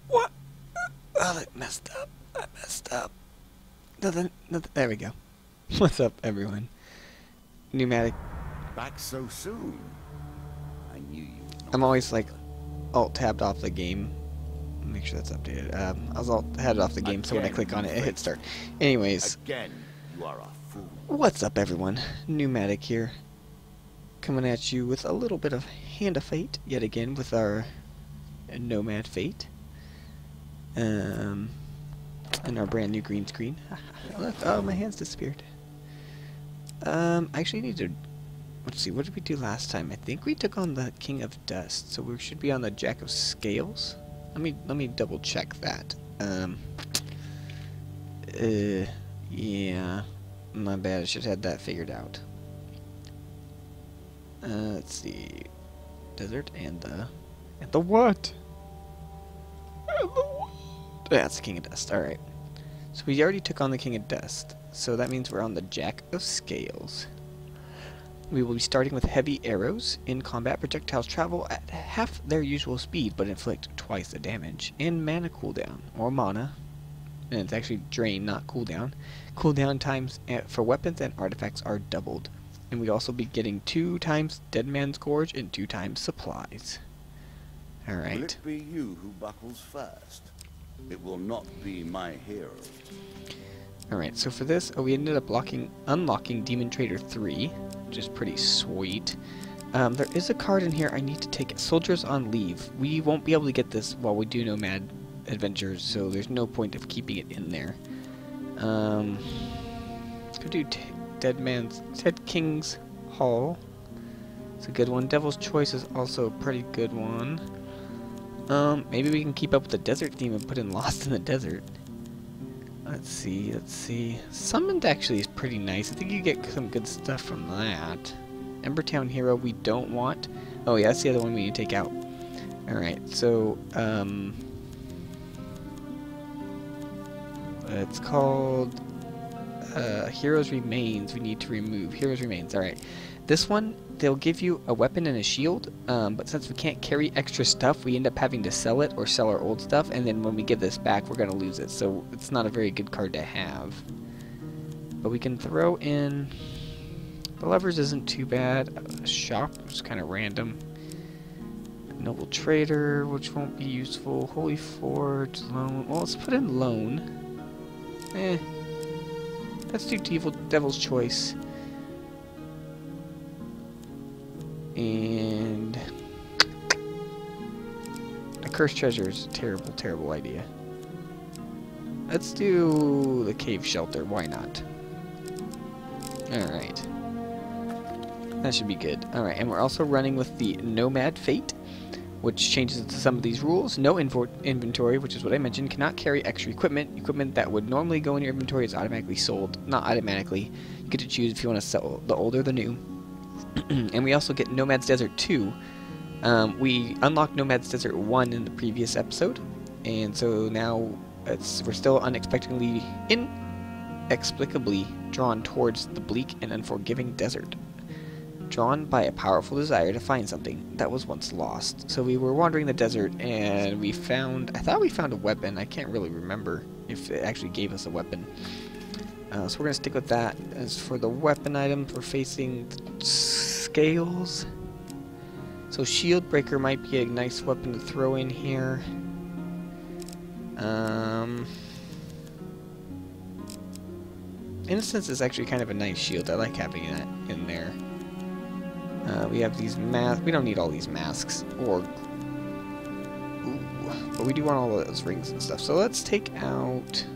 What? Oh, I messed up. I messed up. Nothing. There we go. What's up, everyone? Newmatic. Back so soon? I knew you would not. I'm always like alt-tabbed off the game. Make sure that's updated. I was alt-tabbed off the game, so when I click on it, it hits start. Anyways, Again, you are a fool. what's up, everyone? Newmatic here, coming at you with a little bit of Hand of Fate yet again with our Nomad Fate, and our brand new green screen. Look, oh, my hands disappeared. I actually need to. Let's see, what did we do last time? I think we took on the King of Dust, so we should be on the Jack of Scales. Let me double check that. Yeah, my bad. I should have had that figured out. Let's see, Desert and the what? And the what? That's the King of Dust. All right. So we already took on the King of Dust, so that means we're on the Jack of Scales. We will be starting with heavy arrows. In combat, projectiles travel at half their usual speed, but inflict twice the damage. And mana cooldown, or mana, and it's actually drain, not cooldown. Cooldown times for weapons and artifacts are doubled. And we also be getting 2 times Dead Man's Gorge and 2 times supplies. Alright. Will it be you who buckles first? It will not be my hero. Alright, so for this, we ended up unlocking Demon Trader 3, which is pretty sweet. There is a card in here I need to take. Soldiers on Leave. We won't be able to get this while we do Nomad Adventures, so there's no point of keeping it in there. Could do Dead King's Hall. It's a good one. Devil's Choice is also a pretty good one. Maybe we can keep up with the desert theme and put in Lost in the Desert. Let's see. Summoned actually is pretty nice. I think you get some good stuff from that. Embertown Hero we don't want. Oh yeah, that's the other one we need to take out. Alright, so, it's called, Heroes Remains. We need to remove. Heroes Remains, alright. This one, they'll give you a weapon and a shield, but since we can't carry extra stuff, we end up having to sell it or sell our old stuff, and then when we give this back, we're going to lose it, so it's not a very good card to have. But we can throw in... The Lovers isn't too bad. A Shop is kind of random. Noble Trader, which won't be useful. Holy Forge, Loan. Well, let's put in Loan. Let's do Devil's Choice. And a Cursed Treasure is a terrible, terrible idea. Let's do the Cave Shelter. Why not? Alright. That should be good. Alright, and we're also running with the Nomad Fate, which changes to some of these rules. No inventory, which is what I mentioned, cannot carry extra equipment. Equipment that would normally go in your inventory is automatically sold. Not automatically. You get to choose if you want to sell the old or the new. And we also get Nomad's Desert 2. We unlocked Nomad's Desert 1 in the previous episode, and so now we're still inexplicably drawn towards the bleak and unforgiving desert. Drawn by a powerful desire to find something that was once lost. So we were wandering the desert, and I thought we found a weapon. I can't really remember if it actually gave us a weapon. So we're going to stick with that. As for the weapon items, we're facing Scales. So Shield Breaker might be a nice weapon to throw in here. Innocence is actually kind of a nice shield. I like having that in there. We have these masks. We don't need all these masks. But we do want all of those rings and stuff. So let's take out...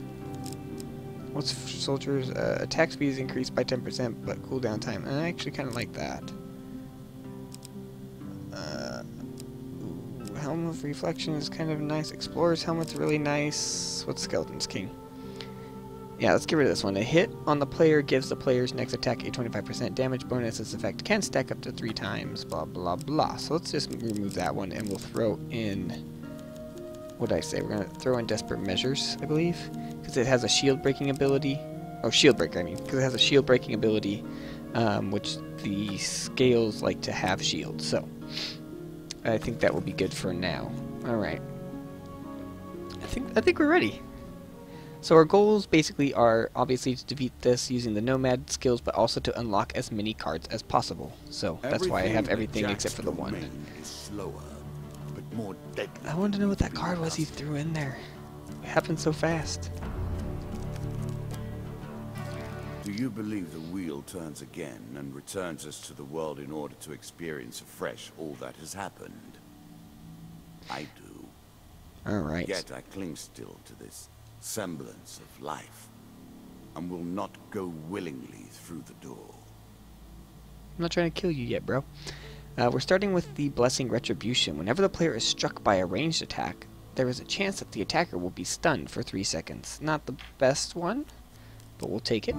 What's soldiers? Attack speed is increased by 10%, but cooldown time. And I actually kind of like that. Helm of Reflection is kind of nice. Explorer's Helmet's really nice. What's Skeleton's King? Yeah, let's get rid of this one. A hit on the player gives the player's next attack a 25% damage bonus. This effect can stack up to 3 times. Blah, blah, blah. So let's just remove that one, and we'll throw in... What did I say? We're going to throw in Desperate Measures, I believe. Because it has a shield breaking ability. Oh, shield breaker, I mean. Because it has a shield breaking ability, which the Scales like to have shields. So, I think that will be good for now. Alright. I think we're ready. So our goals basically are obviously to defeat this using the Nomad skills, but also to unlock as many cards as possible. So that's why I have everything except for the one. Is slower, but more deadly. I wanted to know what that card was he threw in there. It happened so fast. Do you believe the wheel turns again and returns us to the world in order to experience afresh all that has happened? I do. Alright. Yet I cling still to this semblance of life, and will not go willingly through the door. I'm not trying to kill you yet, bro. We're starting with the Blessing Retribution. Whenever the player is struck by a ranged attack, there is a chance that the attacker will be stunned for 3 seconds. Not the best one, but we'll take it.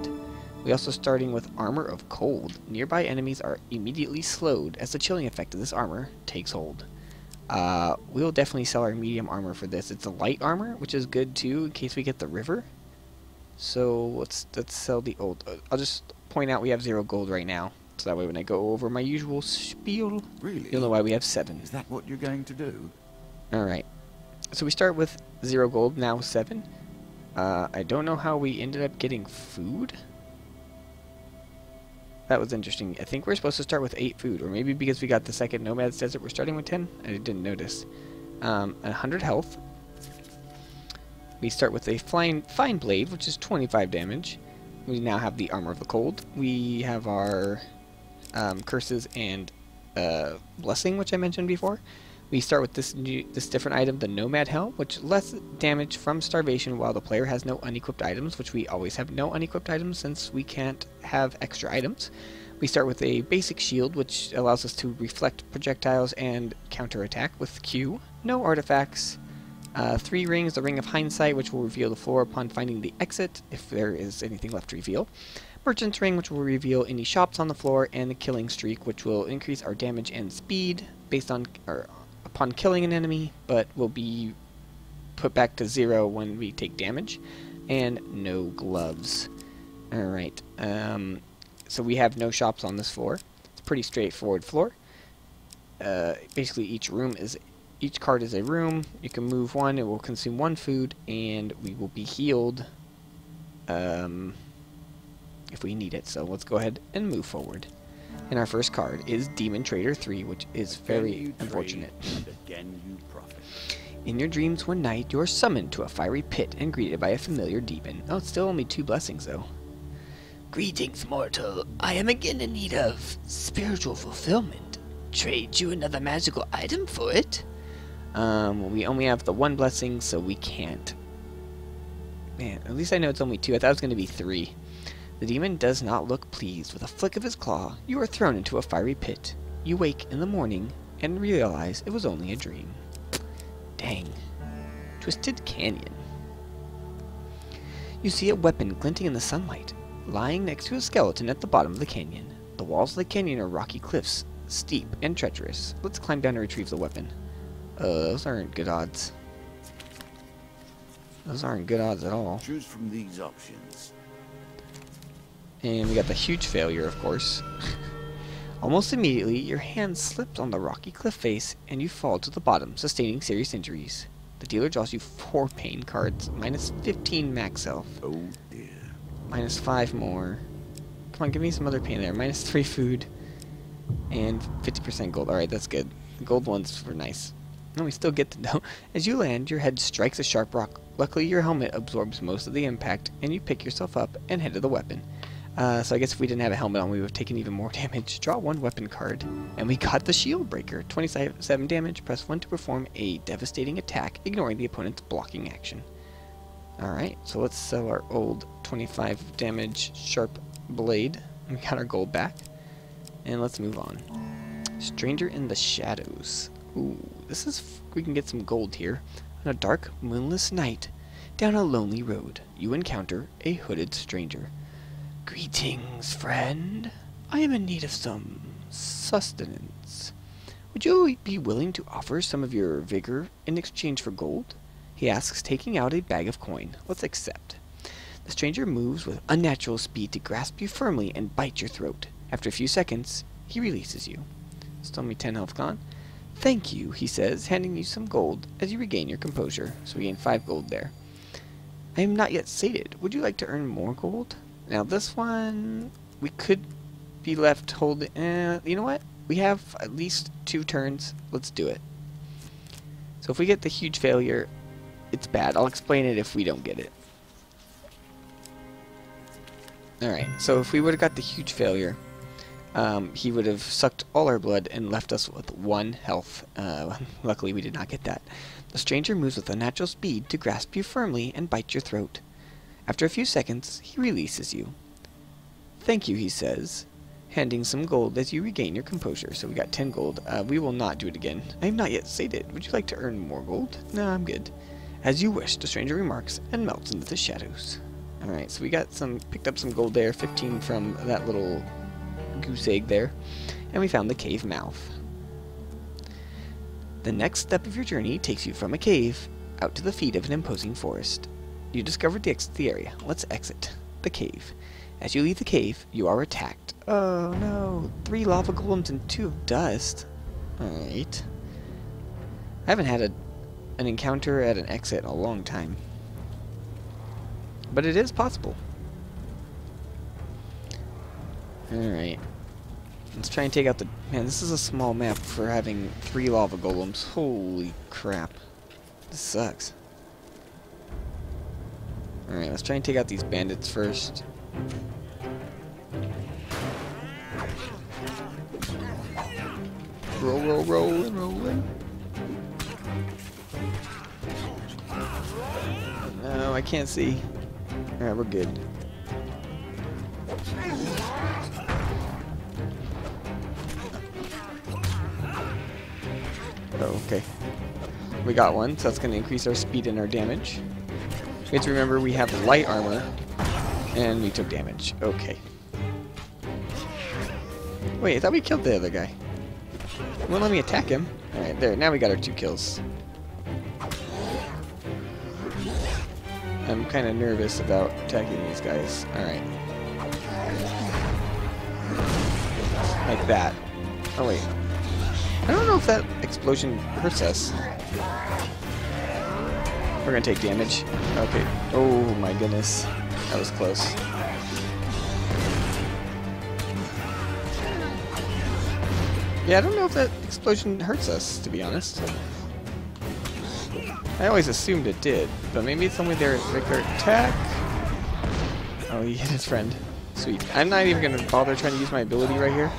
We also starting with Armor of Cold. Nearby enemies are immediately slowed as the chilling effect of this armor takes hold. We'll definitely sell our medium armor for this. It's a light armor, which is good too in case we get the river. So let's sell the old. I'll just point out we have 0 gold right now, so that way when I go over my usual spiel, Really? you'll know why we have 7. Is that what you're going to do? Alright, so we start with 0 gold, now 7. I don't know how we ended up getting food. That was interesting. I think we're supposed to start with 8 food, or maybe because we got the second Nomad's Desert, we're starting with 10? I didn't notice. 100 health. We start with a Fine Blade, which is 25 damage. We now have the Armor of the Cold. We have our Curses and Blessing, which I mentioned before. We start with this different item, the Nomad Helm, which less damage from starvation while the player has no unequipped items, which we always have no unequipped items since we can't have extra items. We start with a basic shield, which allows us to reflect projectiles and counterattack with Q. No artifacts. 3 rings, the Ring of Hindsight, which will reveal the floor upon finding the exit, if there is anything left to reveal. Merchant's Ring, which will reveal any shops on the floor, and the Killing Streak, which will increase our damage and speed based on upon killing an enemy, but will be put back to 0 when we take damage. And no gloves. Alright, so we have no shops on this floor. It's a pretty straightforward floor. Basically each card is a room. You can move 1, it will consume 1 food, and we will be healed if we need it. So let's go ahead and move forward. And our first card is Demon Trader 3, which is very unfortunate. And again you profit. In your dreams one night, you are summoned to a fiery pit and greeted by a familiar demon. Oh, it's still only 2 blessings, though. Greetings, mortal. I am again in need of spiritual fulfillment. Trade you another magical item for it? Well, we only have the 1 blessing, so we can't. Man, at least I know it's only 2. I thought it was going to be 3. The demon does not look pleased. With a flick of his claw, you are thrown into a fiery pit. You wake in the morning and realize it was only a dream. Dang. Twisted Canyon. You see a weapon glinting in the sunlight, lying next to a skeleton at the bottom of the canyon. The walls of the canyon are rocky cliffs, steep and treacherous. Let's climb down and retrieve the weapon. Those aren't good odds. Those aren't good odds at all. Choose from these options. And we got the huge failure, of course. Almost immediately, your hand slips on the rocky cliff face, and you fall to the bottom, sustaining serious injuries. The dealer draws you 4 pain cards, minus 15 max health. Oh dear. Minus 5 more. Come on, give me some other pain there. Minus 3 food. And 50% gold. Alright, that's good. The gold ones were nice. No, we still get to know. As you land, your head strikes a sharp rock. Luckily, your helmet absorbs most of the impact, and you pick yourself up and head to the weapon. So I guess if we didn't have a helmet on, we would have taken even more damage. Draw 1 weapon card. And we got the Shield Breaker. 27 damage. Press 1 to perform a devastating attack, ignoring the opponent's blocking action. Alright, so let's sell our old 25 damage Sharp Blade. We got our gold back. And let's move on. Stranger in the Shadows. Ooh, this is... we can get some gold here. On a dark, moonless night, down a lonely road, you encounter a hooded stranger. Greetings, friend. I am in need of some sustenance. Would you be willing to offer some of your vigor in exchange for gold? He asks, taking out a bag of coin. Let's accept. The stranger moves with unnatural speed to grasp you firmly and bite your throat. After a few seconds, he releases you. Still only 10 health gone. Thank you, he says, handing you some gold as you regain your composure. So we gain 5 gold there. I am not yet sated. Would you like to earn more gold? Now this one, we could be left holding... you know what? We have at least 2 turns. Let's do it. So if we get the huge failure, it's bad. I'll explain it if we don't get it. Alright, so if we would have got the huge failure, he would have sucked all our blood and left us with 1 health. Luckily we did not get that. The stranger moves with unnatural speed to grasp you firmly and bite your throat. After a few seconds, he releases you. Thank you, he says, handing some gold as you regain your composure. So we got 10 gold. We will not do it again. I am not yet sated. Would you like to earn more gold? No, I'm good. As you wish, the stranger remarks and melts into the shadows. Alright, so we got picked up some gold there, 15 from that little goose egg there, and we found the cave mouth. The next step of your journey takes you from a cave out to the feet of an imposing forest. You discovered the exit to the area. Let's exit the cave. As you leave the cave, you are attacked. Oh no, 3 lava golems and 2 of dust. Alright. I haven't had an encounter at an exit in a long time. But it is possible. Alright. Let's try and take out the... Man, this is a small map for having 3 lava golems. Holy crap. This sucks. Alright, let's try and take out these bandits first. Rolling. No, I can't see. Alright, we're good. Oh, okay. We got one, so that's going to increase our speed and our damage. We have to remember we have light armor, and we took damage. Okay. Wait, I thought we killed the other guy. It won't let me attack him. Alright, there. Now we got our 2 kills. I'm kind of nervous about attacking these guys. Alright. Like that. Oh, wait. I don't know if that explosion hurts us. We're gonna take damage. Okay. Oh my goodness. That was close. Yeah, I don't know if that explosion hurts us, to be honest. I always assumed it did, but maybe it's only their regular attack. Oh, he hit his friend. Sweet. I'm not even gonna bother trying to use my ability right here.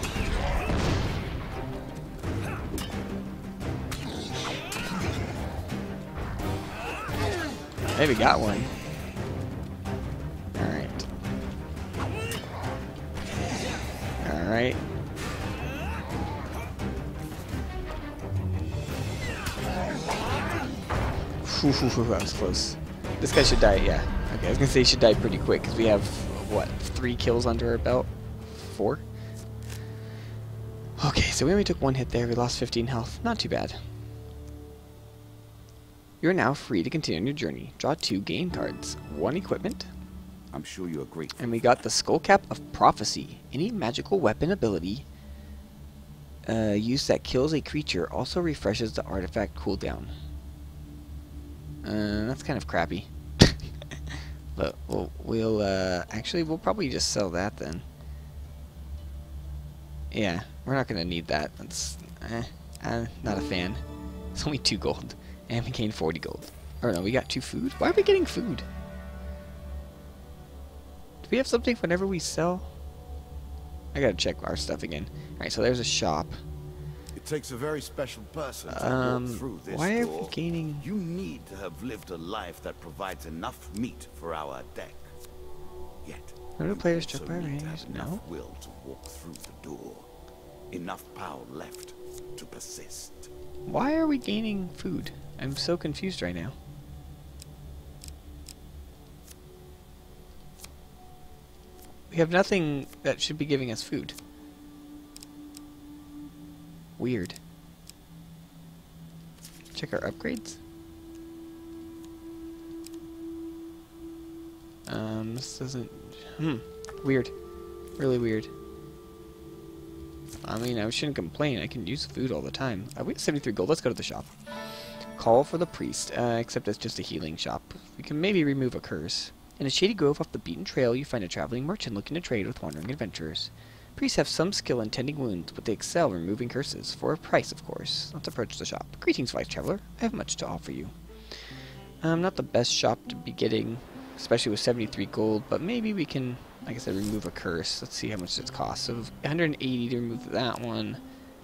Maybe got one. Alright. Alright. That was close. This guy should die, yeah. Okay, I was gonna say he should die pretty quick, because we have, what, 3 kills under our belt? 4? Okay, so we only took 1 hit there, we lost 15 health. Not too bad. You are now free to continue on your journey. Draw 2 game cards. 1 equipment. I'm sure you're grateful. And we got the Skull Cap of Prophecy. Any magical weapon ability use that kills a creature also refreshes the artifact cooldown. That's kind of crappy. But we'll probably just sell that then. Yeah, we're not gonna need that. That's I'm not a fan. It's only 2 gold. And we gained 40 gold. Or no, we got 2 food? Why are we getting food? Do we have something whenever we sell? I gotta check our stuff again. Alright, so there's a shop. It takes a very special person to walk through this why are door. we gaining... You need to have lived a life that provides enough meat for our deck. Yet, Are the players struck also by need to range? have enough No. will to walk through the door. Enough power left to persist. Why are we gaining food? I'm so confused right now. We have nothing that should be giving us food. Weird. Check our upgrades. This doesn't... Weird. Really weird. I mean, I shouldn't complain. I can use food all the time. We have 73 gold. Let's go to the shop. Call for the priest, except it's just a healing shop. We can maybe remove a curse. In a shady grove off the beaten trail, you find a traveling merchant looking to trade with wandering adventurers. Priests have some skill in tending wounds, but they excel removing curses, for a price, of course. Let's approach the shop. Greetings, wise traveler. I have much to offer you. Not the best shop to be getting, especially with 73 gold, but maybe we can, like I said, remove a curse. Let's see how much it costs. So 180 to remove that one,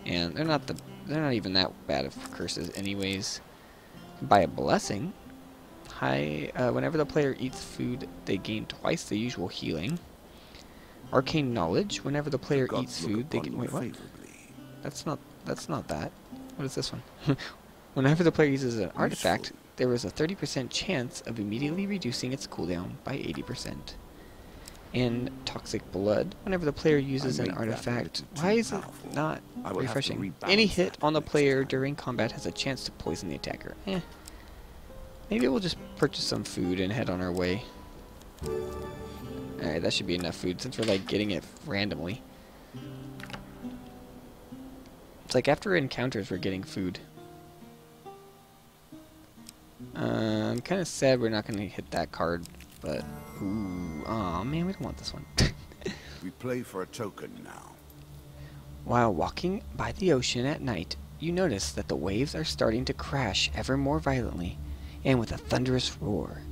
and they're not even that bad of curses, anyways. Buy a blessing. Whenever the player eats food, they gain twice the usual healing. Arcane knowledge. Whenever the player eats food, they get. Wait, what? That's not that. What is this one? Whenever the player uses an artifact, there is a 30% chance of immediately reducing its cooldown by 80%. And toxic blood. Whenever the player uses an artifact, why is it not refreshing? Any hit on the player during combat has a chance to poison the attacker. Maybe we'll just purchase some food and head on our way. Alright, that should be enough food since we're like getting it randomly. It's like after encounters we're getting food. I'm kind of sad we're not going to hit that card, but ooh, aw man, we don't want this one. We play for a token now. While walking by the ocean at night, you notice that the waves are starting to crash ever more violently, and with a thunderous roar.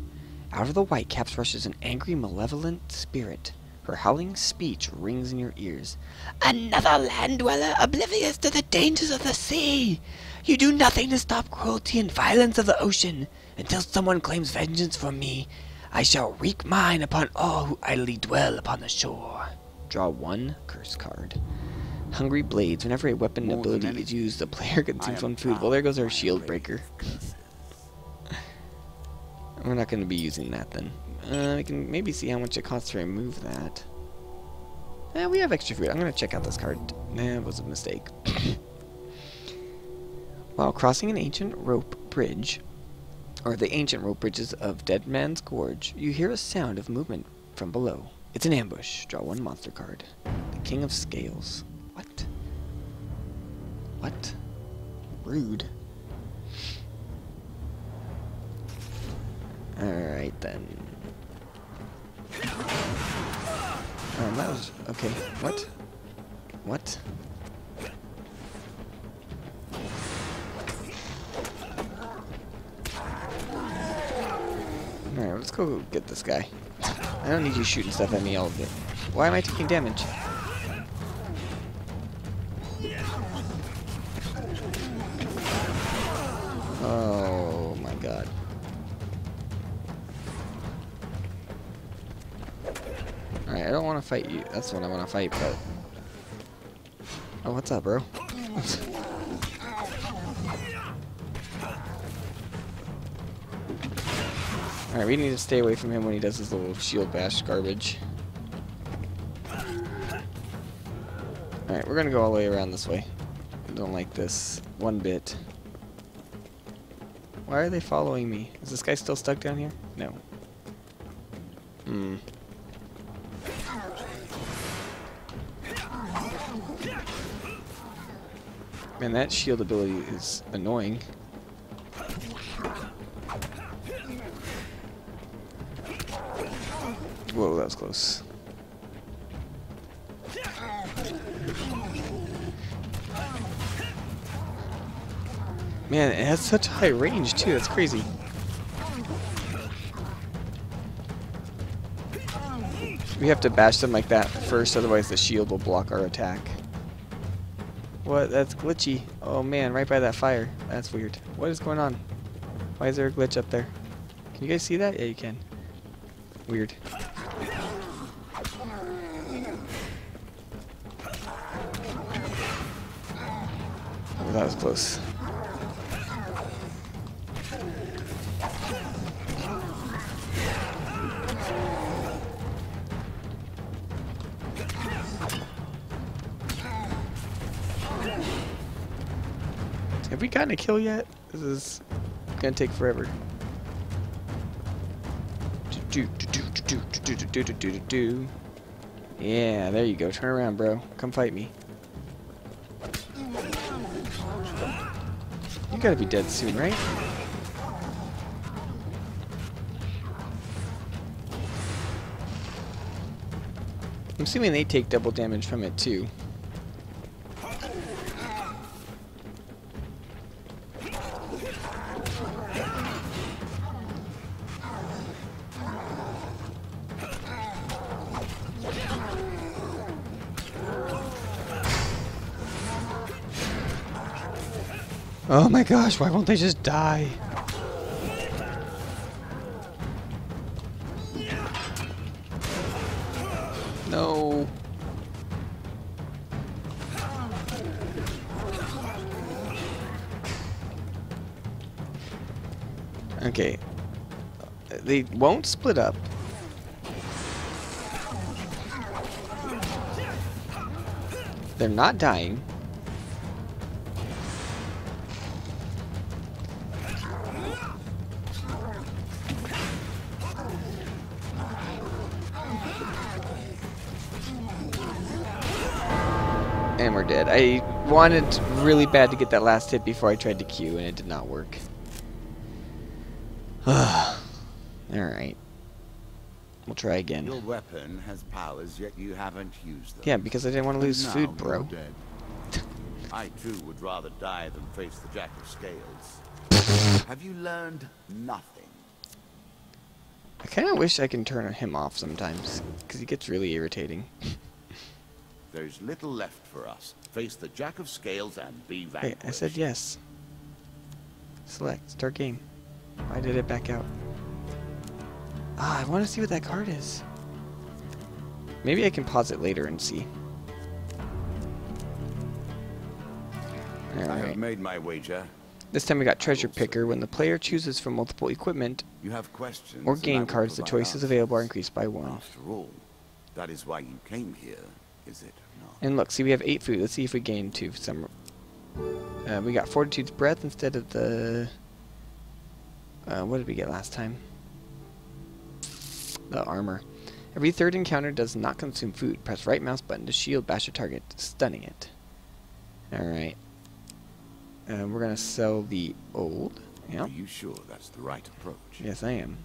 Out of the whitecaps rushes an angry, malevolent spirit. Her howling speech rings in your ears. Another land dweller oblivious to the dangers of the sea! You do nothing to stop cruelty and violence of the ocean. Until someone claims vengeance from me, I shall wreak mine upon all who idly dwell upon the shore. Draw one curse card. Hungry blades. Whenever a weapon ability is used, the player consumes one food. Well, there goes our shield breaker. We're not going to be using that then. We can maybe see how much it costs to remove that. We have extra food. I'm going to check out this card. It was a mistake. While crossing an ancient rope bridge, or the ancient rope bridges of Dead Man's Gorge, you hear a sound of movement from below. It's an ambush. Draw one monster card. The King of Scales. What? What? Rude. Alright then. That was okay. What? What? Alright, let's go get this guy. I don't need you shooting stuff at me all of it. Why am I taking damage? Oh my god. Alright, I don't want to fight you. That's what I want to fight, but... Oh, what's up, bro? Alright, we need to stay away from him when he does his little shield bash garbage. Alright, we're gonna go all the way around this way. I don't like this one bit. Why are they following me? Is this guy still stuck down here? No. Man, that shield ability is annoying. Whoa, that was close. Man, it has such high range too, that's crazy. We have to bash them like that first, otherwise the shield will block our attack. What? That's glitchy. Oh man, right by that fire. That's weird. What is going on? Why is there a glitch up there? Can you guys see that? Yeah, you can. Weird. Oh, that was close. Have we gotten a kill yet? This is gonna take forever. Yeah, there you go. Turn around, bro. Come fight me. You gotta be dead soon, right? I'm assuming they take double damage from it too. Oh my gosh, why won't they just die? No. Okay. They won't split up. They're not dying. And we're dead. I wanted really bad to get that last hit before I tried to Q, and it did not work. Alright. We'll try again. Your weapon has powers, yet you haven't used them. Yeah, because I didn't want to lose food, bro. I too would rather die than face the Jack of Scales. Have you learned nothing? I kind of wish I can turn him off sometimes, because he gets really irritating. There's little left for us. Face the Jack of Scales and be vanquished. Wait, I said yes. Select, start game. Why did it back out? Ah, I want to see what that card is. Maybe I can pause it later and see. I have Alright. made my wager. This time we got Treasure Picker. When the player chooses from multiple equipment You have questions or and I game will cards, the provide choices answers. available are increased by 1. After all, that is why you came here, is it not? And look, see, we have 8 food. Let's see if we gain 2 for some. We got Fortitude's Breath instead of the. What did we get last time? The armor. Every third encounter does not consume food. Press right mouse button to shield bash a target, stunning it. Alright. We're gonna sell the old. Yep. Are you sure that's the right approach? Yes, I am.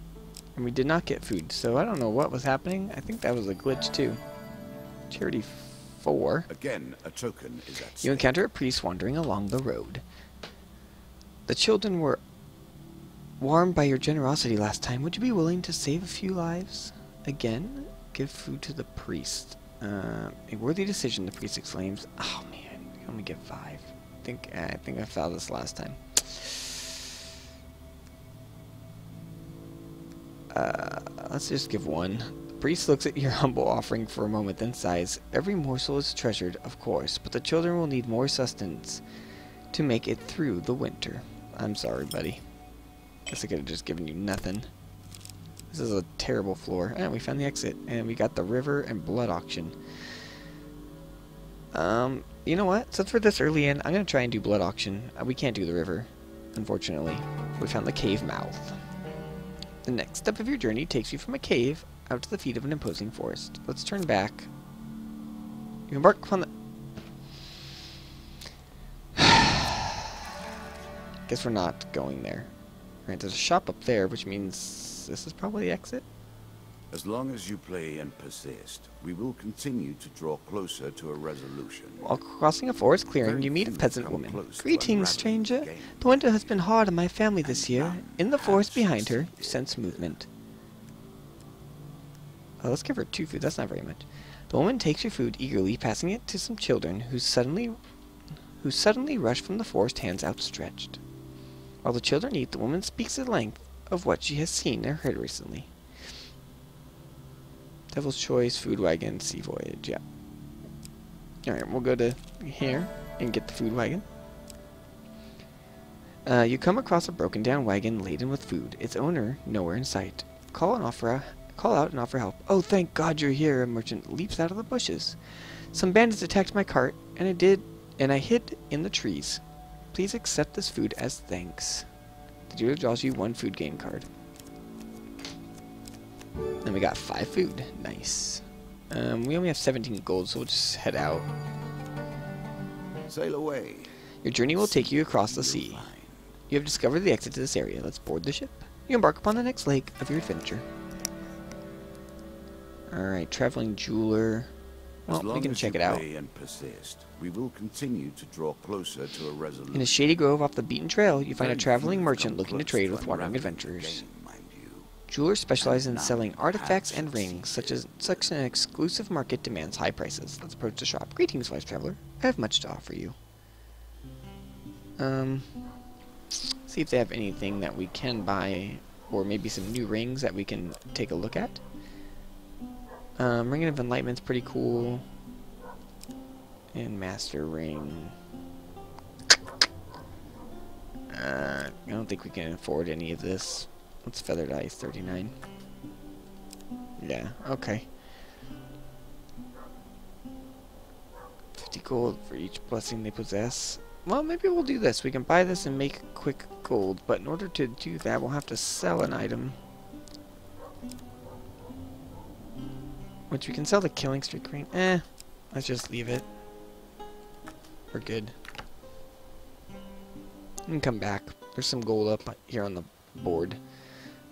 And we did not get food, so I don't know what was happening. I think that was a glitch too. Charity 4. Again, a token is at You stake. encounter a priest wandering along the road. The children were warmed by your generosity last time. Would you be willing to save a few lives? Again, give food to the priest. A worthy decision, the priest exclaims. Oh man, we only get 5. I think I found this last time. Let's just give 1. The priest looks at your humble offering for a moment, then sighs. Every morsel is treasured, of course, but the children will need more sustenance to make it through the winter. I'm sorry, buddy. Guess I could have just given you nothing. This is a terrible floor. And we found the exit, and we got the river and blood auction. You know what? Since we're this early in, I'm gonna try and do blood auction. We can't do the river, unfortunately. We found the cave mouth. The next step of your journey takes you from a cave out to the feet of an imposing forest. Let's turn back. You embark upon the... Guess we're not going there. Alright, there's a shop up there, which means this is probably the exit. As long as you play and persist, we will continue to draw closer to a resolution. While crossing a forest clearing, you meet a peasant woman. Greetings, stranger. The winter has been hard on my family this year. In the forest behind her, you sense movement. Oh, let's give her 2 food. That's not very much. The woman takes your food eagerly, passing it to some children who suddenly rush from the forest, hands outstretched. While the children eat, the woman speaks at length of what she has seen or heard recently. Devil's Choice, Food Wagon, Sea Voyage, yeah. Alright, we'll go to here and get the food wagon. You come across a broken down wagon laden with food. Its owner nowhere in sight. Call out and offer help. Oh, thank God you're here, a merchant leaps out of the bushes. Some bandits attacked my cart, and I hid in the trees. Please accept this food as thanks. The dealer draws you 1 food gain card. And we got 5 food. Nice. We only have 17 gold, so we'll just head out. Sail away. Your journey will take you across the sea. You have discovered the exit to this area. Let's board the ship. You embark upon the next leg of your adventure. Alright, traveling jeweler. Well, we can check it out. And persist, we will continue to draw closer to a resolution. In a shady grove off the beaten trail, you find a traveling merchant looking to trade with wandering adventurers. Jewelers specialize in selling artifacts and rings. Such an exclusive market demands high prices. Let's approach the shop. Greetings, wise traveler. I have much to offer you. See if they have anything that we can buy, or maybe some new rings that we can take a look at. Ring of Enlightenment's pretty cool. And Master Ring. I don't think we can afford any of this. What's Feathered Ice? 39. Yeah, okay. 50 gold for each blessing they possess. Well, maybe we'll do this. We can buy this and make quick gold, but in order to do that, we'll have to sell an item. Which we can sell the Killing Streak ring. Let's just leave it. We're good. We can come back. There's some gold up here on the board.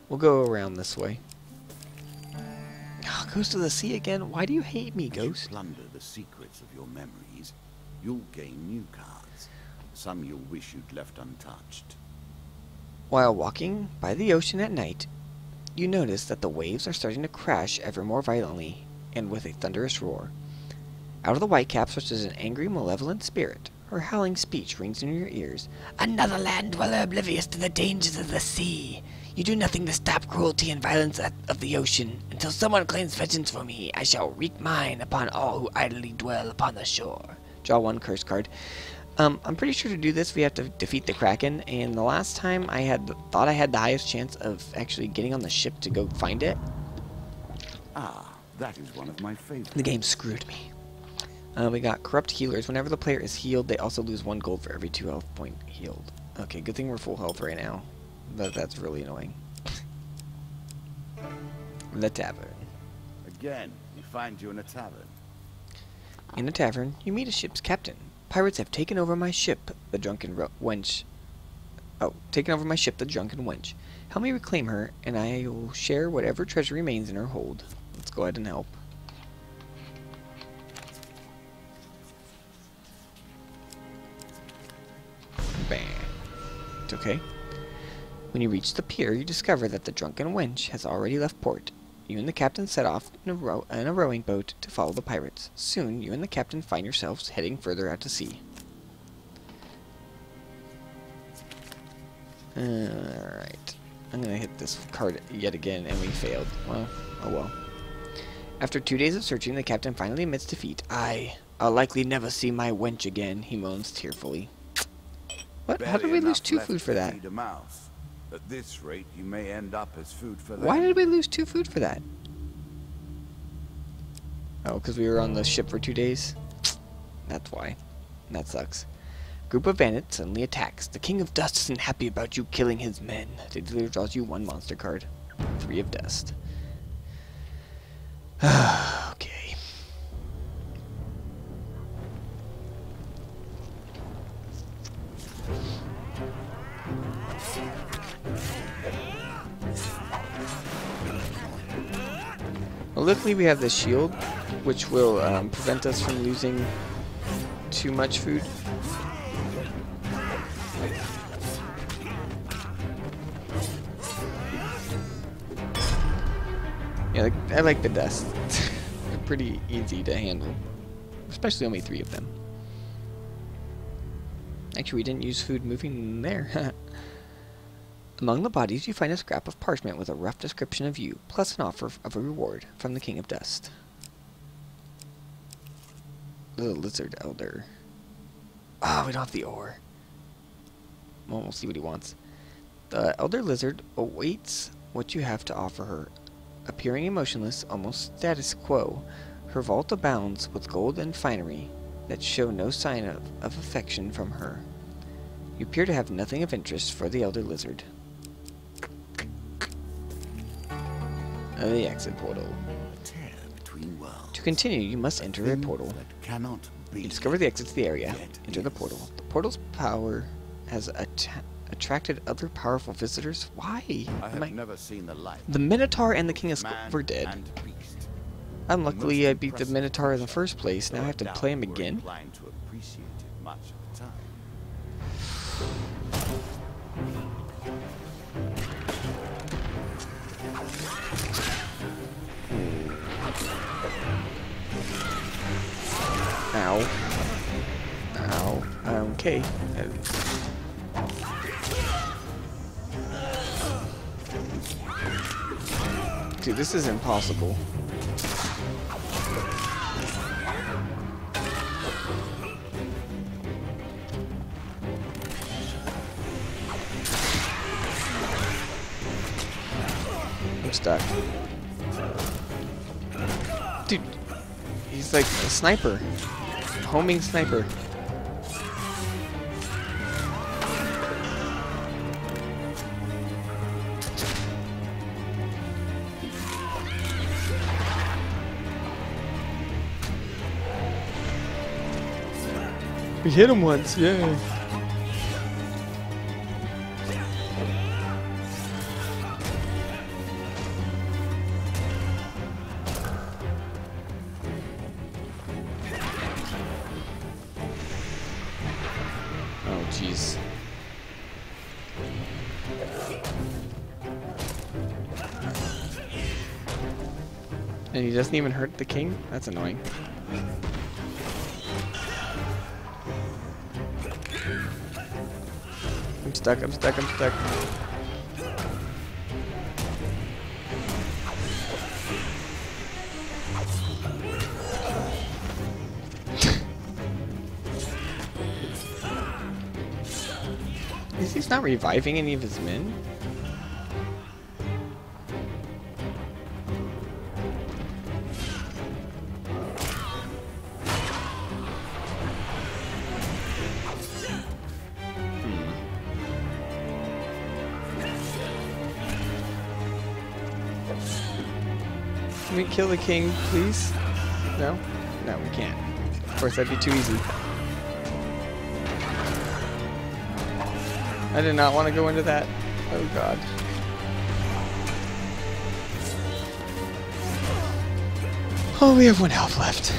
We'll go around this way. Oh, Ghost of the Sea again? Why do you hate me, Ghost? As you plunder the secrets of your memories, you'll gain new cards. Some you'll wish you'd left untouched. While walking by the ocean at night, you notice that the waves are starting to crash ever more violently, and with a thunderous roar. Out of the whitecaps rushes an angry, malevolent spirit. Her howling speech rings in your ears. Another land dweller oblivious to the dangers of the sea. You do nothing to stop cruelty and violence of the ocean. Until someone claims vengeance for me, I shall wreak mine upon all who idly dwell upon the shore. Draw one curse card. I'm pretty sure to do this we have to defeat the Kraken, and the last time I thought I had the highest chance of actually getting on the ship to go find it. Ah, that is one of my favorites. The game screwed me. We got Corrupt Healers. Whenever the player is healed, they also lose 1 gold for every 2 health point healed. Okay, good thing we're full health right now. But that's really annoying. The Tavern. Again, we find you in a tavern. In a tavern, you meet a ship's captain. Pirates have taken over my ship, the drunken wench. Oh, taken over my ship, the drunken wench. Help me reclaim her, and I will share whatever treasure remains in her hold. Let's go ahead and help. Bang. It's okay. When you reach the pier, you discover that the drunken wench has already left port. You and the captain set off in a rowing boat to follow the pirates. Soon, you and the captain find yourselves heading further out to sea. Alright. I'm gonna hit this card yet again, and we failed. Well, oh well. After 2 days of searching, the captain finally admits defeat. I'll likely never see my wench again, he moans tearfully. What? How did we lose 2 food for that? At this rate, you may end up as food for them. Why did we lose 2 food for that? Oh, because we were on the ship for 2 days? That's why. That sucks. Group of bandits suddenly attacks. The King of Dust isn't happy about you killing his men. The dealer draws you 1 monster card. 3 of Dust. Okay. Well, luckily we have the shield, which will prevent us from losing too much food. Yeah, I like the dust. They're pretty easy to handle, especially only 3 of them. Actually, we didn't use food moving there. Among the bodies, you find a scrap of parchment with a rough description of you, plus an offer of a reward from the King of Dust. The Lizard Elder. Ah, we don't have the ore. Well, we'll see what he wants. The Elder Lizard awaits what you have to offer her. Appearing emotionless, almost status quo, her vault abounds with gold and finery that show no sign of affection from her. You appear to have nothing of interest for the Elder Lizard. The exit portal. To continue, you must enter a portal. You discover the exit to the area. Enter the portal. The portal's power has attracted other powerful visitors? Why? I have never seen the like. The Minotaur and the King of Skull Man were dead. and beast. Unluckily, Most I beat the impressive Minotaur in the creature, first place. Now I though have to doubt play him we're again. inclined to appreciate it much of the time. Ow. Ow. Okay. Dude, this is impossible. I'm stuck. Dude, he's like a sniper. Homing sniper. We hit him once, yay. Oh, jeez. And he doesn't even hurt the king? That's annoying. I'm stuck, I'm stuck, I'm stuck. He's not reviving any of his men? Can we kill the king, please? No? No, we can't. Of course, that'd be too easy. I did not want to go into that. Oh god. Oh, we have 1 health left.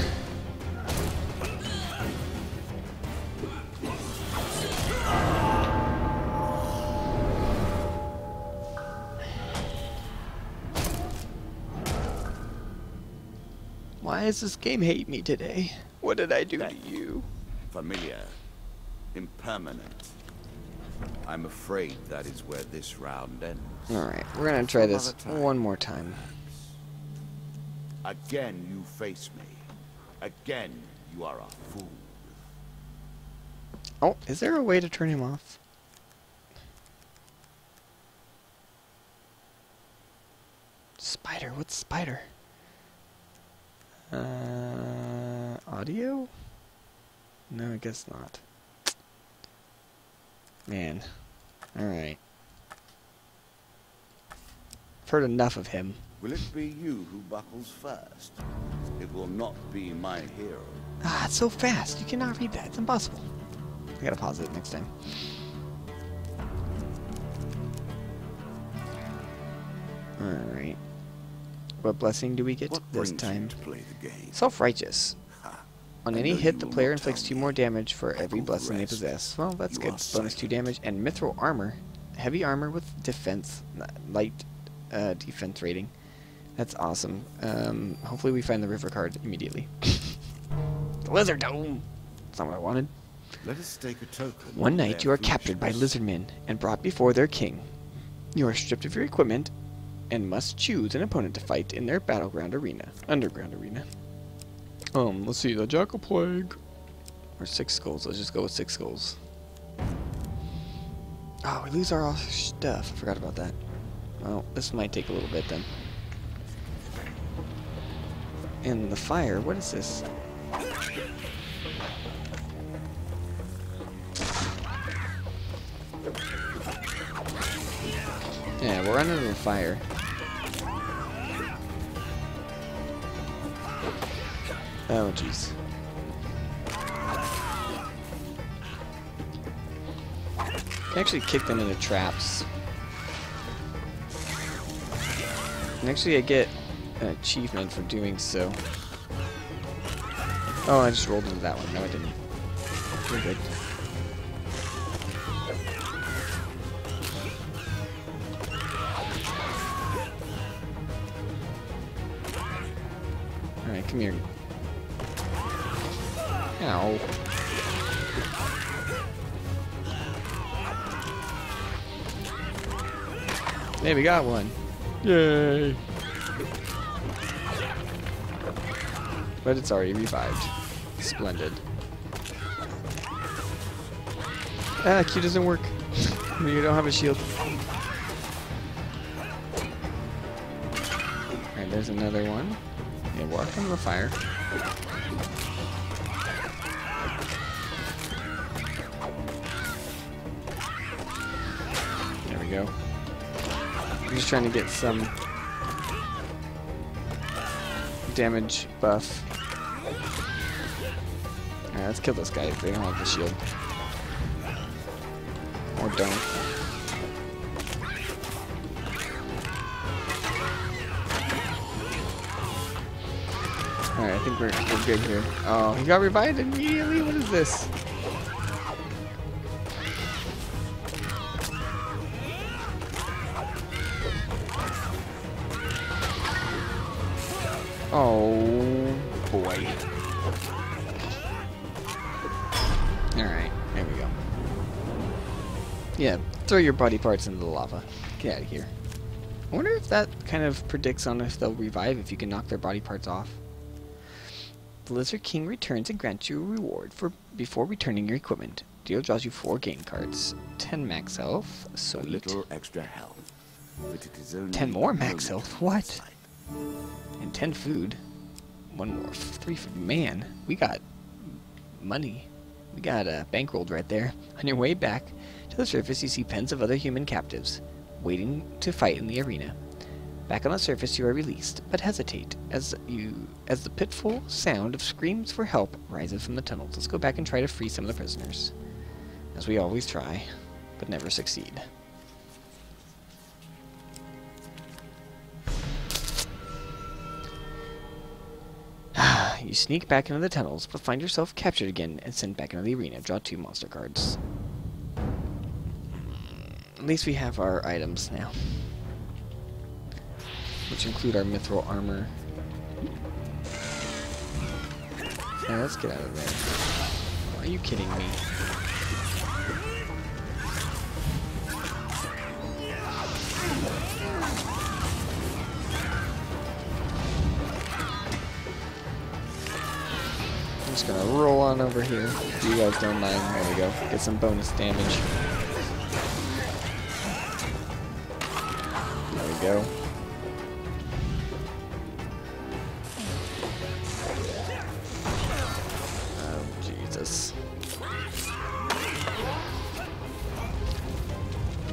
Why does this game hate me today? What did I do to you? Familiar. Impermanent. I'm afraid that is where this round ends. Alright, we're gonna try this one more time. Again you face me. Again you are a fool. Oh, is there a way to turn him off? Spider, what's spider? Audio? No, I guess not. Man. Alright. I've heard enough of him. Will it be you who buckles first? It will not be my hero. Ah, it's so fast. You cannot read that. It's impossible. I gotta pause it next time. Alright. What blessing do we get What this brings time? you to play the game? Self-righteous. Ha. On I any know hit, you the will player not inflicts tell 2 me. more damage for every will blessing they rest. possess. Well, that's You good. are Bonus 2 damage. And mithril armor. Heavy armor with defense. Light defense rating. That's awesome. Hopefully we find the river card immediately. The lizard dome! That's not what I wanted. Let us stake a token. One on night their you are captured by foolishness. lizardmen and brought before their king. You are stripped of your equipment and must choose an opponent to fight in their battleground arena. Underground arena. Let's see, the Jackal Plague. Or 6 skulls. Let's just go with 6 skulls. Oh, we lose our stuff. I forgot about that. Well, this might take a little bit then. And the fire, what is this? Yeah, we're under the fire. Oh, jeez. can actually kick them into traps. And actually I get an achievement for doing so. Oh, I just rolled into that one. No, I didn't. We're good. Alright, come here. Ow. Hey, we got one. Yay! But it's already revived. Splendid. Ah, Q doesn't work. You don't have a shield. Alright, there's another one. Yeah, walk on the fire. There we go. I'm just trying to get some damage buff. Alright, let's kill those guys. They don't have the shield. Or don't. Alright, I think we're good here. Oh, he got revived immediately? What is this? Oh, boy. Alright, there we go. Yeah, throw your body parts into the lava. Get out of here. I wonder if that kind of predicts on if they'll revive if you can knock their body parts off. The Lizard King returns and grants you a reward before returning your equipment. Deal draws you 4 game cards. 10 max health. A little extra health. But it is only 10 more max health? What? And 10 food. 1 more. 3 food. Man, we got money. We got bankrolled right there. On your way back to the surface, you see pens of other human captives, waiting to fight in the arena. Back on the surface, you are released, but hesitate as the pitiful sound of screams for help rises from the tunnels. Let's go back and try to free some of the prisoners, as we always try, but never succeed. You sneak back into the tunnels, but find yourself captured again and sent back into the arena. Draw 2 monster cards. At least we have our items now, which include our mithril armor. Yeah, let's get out of there. Are you kidding me? I'm just gonna roll on over here. If you guys don't mind. There we go. Get some bonus damage. There we go. Oh, Jesus.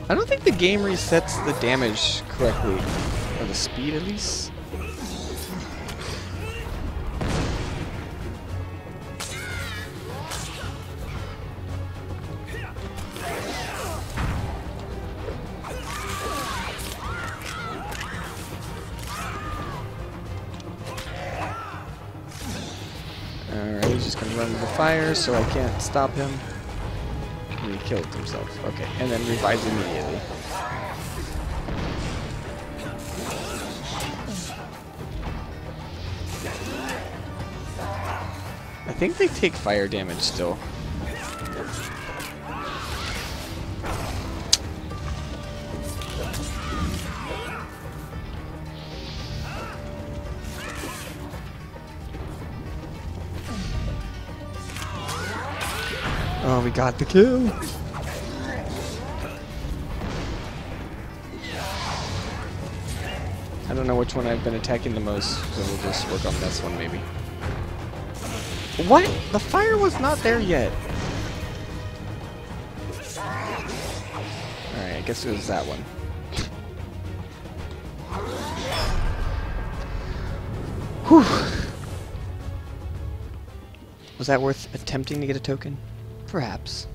I don't think the game resets the damage correctly. Or the speed, at least. Alright, he's just gonna run into the fire, so I can't stop him. And he killed himself. Okay, and then revives immediately. I think they take fire damage still. Oh, we got the kill! I don't know which one I've been attacking the most, so we'll just work on this one maybe. What? The fire was not there yet! Alright, I guess it was that one. Whew! Was that worth attempting to get a token? Perhaps.